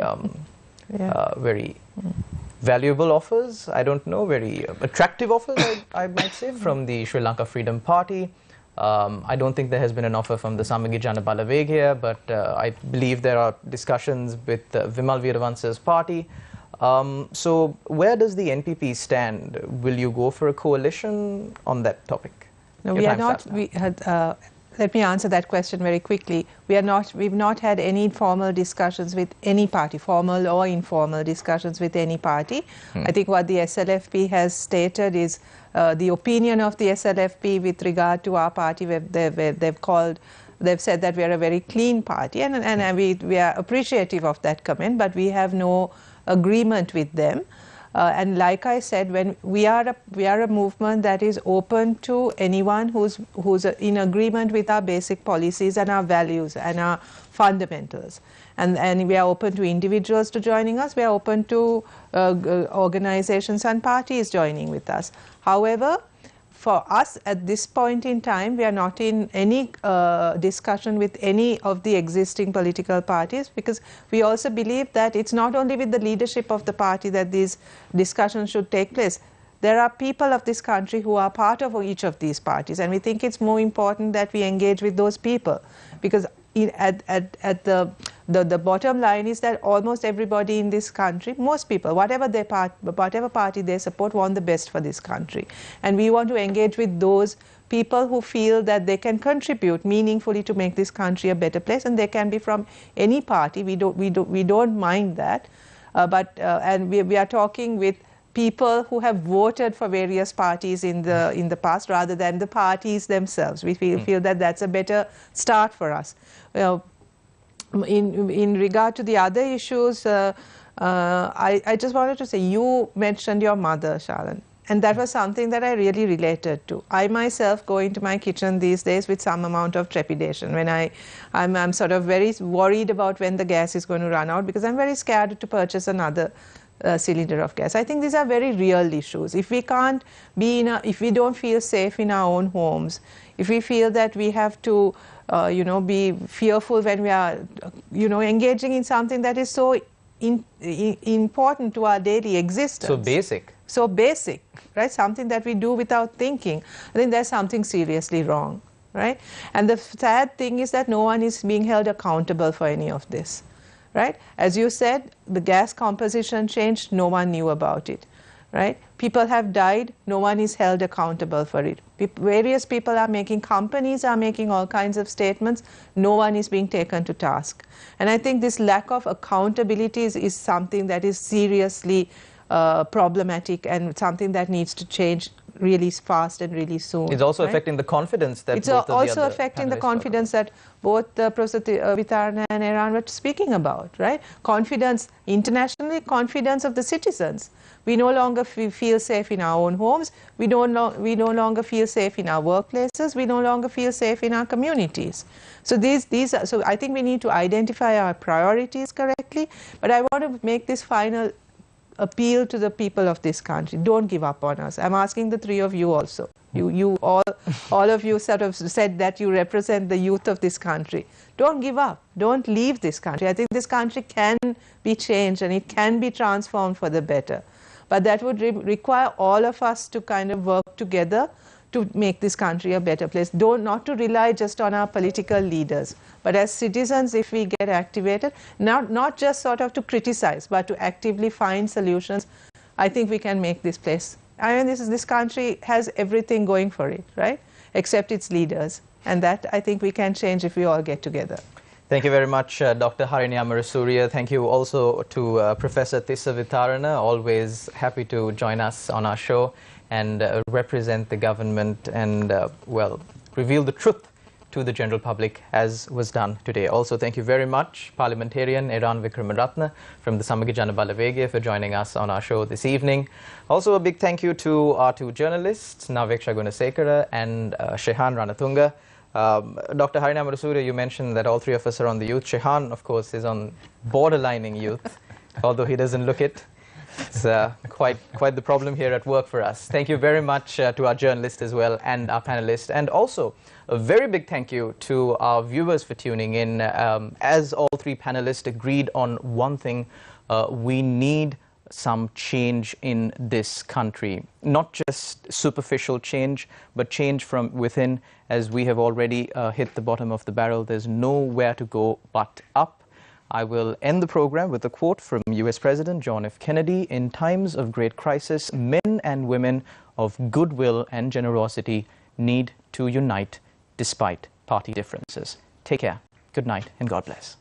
very valuable offers, I don't know, very attractive offers, I might say, from the Sri Lanka Freedom Party. I don't think there has been an offer from the Samagi Jana Balaweg here, but I believe there are discussions with Vimal Veeravansa's party. So where does the NPP stand? Will you go for a coalition on that topic? No, we are not. Let me answer that question very quickly. We've not had any formal discussions with any party, formal or informal discussions with any party. I think what the SLFP has stated is the opinion of the SLFP with regard to our party. They've said that we are a very clean party, and we are appreciative of that comment, but we have no agreement with them. And like I said, when we are a movement that is open to anyone who's in agreement with our basic policies and our values and our fundamentals. And we are open to individuals to joining us. We are open to organizations and parties joining with us. However, for us at this point in time, we are not in any discussion with any of the existing political parties, because we also believe that it's not only with the leadership of the party that these discussions should take place. There are people of this country who are part of each of these parties, and we think it's more important that we engage with those people, because at the bottom line is that almost everybody in this country, most people, whatever party they support, want the best for this country. And we want to engage with those people who feel that they can contribute meaningfully to make this country a better place, and they can be from any party. We don't mind that, and we are talking with people who have voted for various parties in the past rather than the parties themselves. We feel that that's a better start for us. In regard to the other issues, I just wanted to say, you mentioned your mother, Shalan, and that was something that I really related to. I myself go into my kitchen these days with some amount of trepidation when I'm sort of very worried about when the gas is going to run out, because I'm very scared to purchase another cylinder of gas. I think these are very real issues. If we can't be if we don't feel safe in our own homes, if we feel that we have to be fearful when we are engaging in something that is so important to our daily existence. So basic, right? Something that we do without thinking. I think there's something seriously wrong, right? And the sad thing is that no one is being held accountable for any of this, right? As you said, the gas composition changed, no one knew about it, right? People have died, no one is held accountable for it. Various people are making, companies are making all kinds of statements, no one is being taken to task. And I think this lack of accountability is something that is seriously problematic and something that needs to change really fast and really soon. It's also affecting the confidence that it's also affecting the confidence that both Professor Vitarna and Eran were speaking about, right? Confidence internationally, confidence of the citizens. We no longer feel safe in our own homes. We no longer feel safe in our workplaces. We no longer feel safe in our communities. So so I think we need to identify our priorities correctly. But I want to make this final appeal to the people of this country. Don't give up on us. I'm asking the three of you also. You all of you sort of said that you represent the youth of this country. Don't give up. Don't leave this country. I think this country can be changed and it can be transformed for the better. But that would require all of us to kind of work together to make this country a better place. Not to rely just on our political leaders, but as citizens, if we get activated, not just sort of to criticize, but to actively find solutions, I think we can make this place. I mean, this country has everything going for it, right? Except its leaders. And that I think we can change if we all get together. Thank you very much, Dr. Harini Amarasuriya. Thank you also to Professor Tissa Vitarna, always happy to join us on our show and represent the government and, well, reveal the truth to the general public as was done today. Also, thank you very much, Parliamentarian Eran Vikramaratne from the Samagi Jana Balawege for joining us on our show this evening. Also, a big thank you to our two journalists, Naveksha Gunasekara and Shehan Ranatunga. Dr. Harini Amarasuriya, you mentioned that all three of us are on the youth. Shehan, of course, is on borderlining youth, although he doesn't look it. It's quite the problem here at work for us. Thank you very much to our journalist as well and our panelists. And also, a very big thank you to our viewers for tuning in. As all three panelists agreed on one thing, we need some change in this country. Not just superficial change, but change from within. As we have already hit the bottom of the barrel, there's nowhere to go but up. I will end the program with a quote from US President John F. Kennedy: "In times of great crisis, men and women of goodwill and generosity need to unite despite party differences." Take care, good night, and God bless.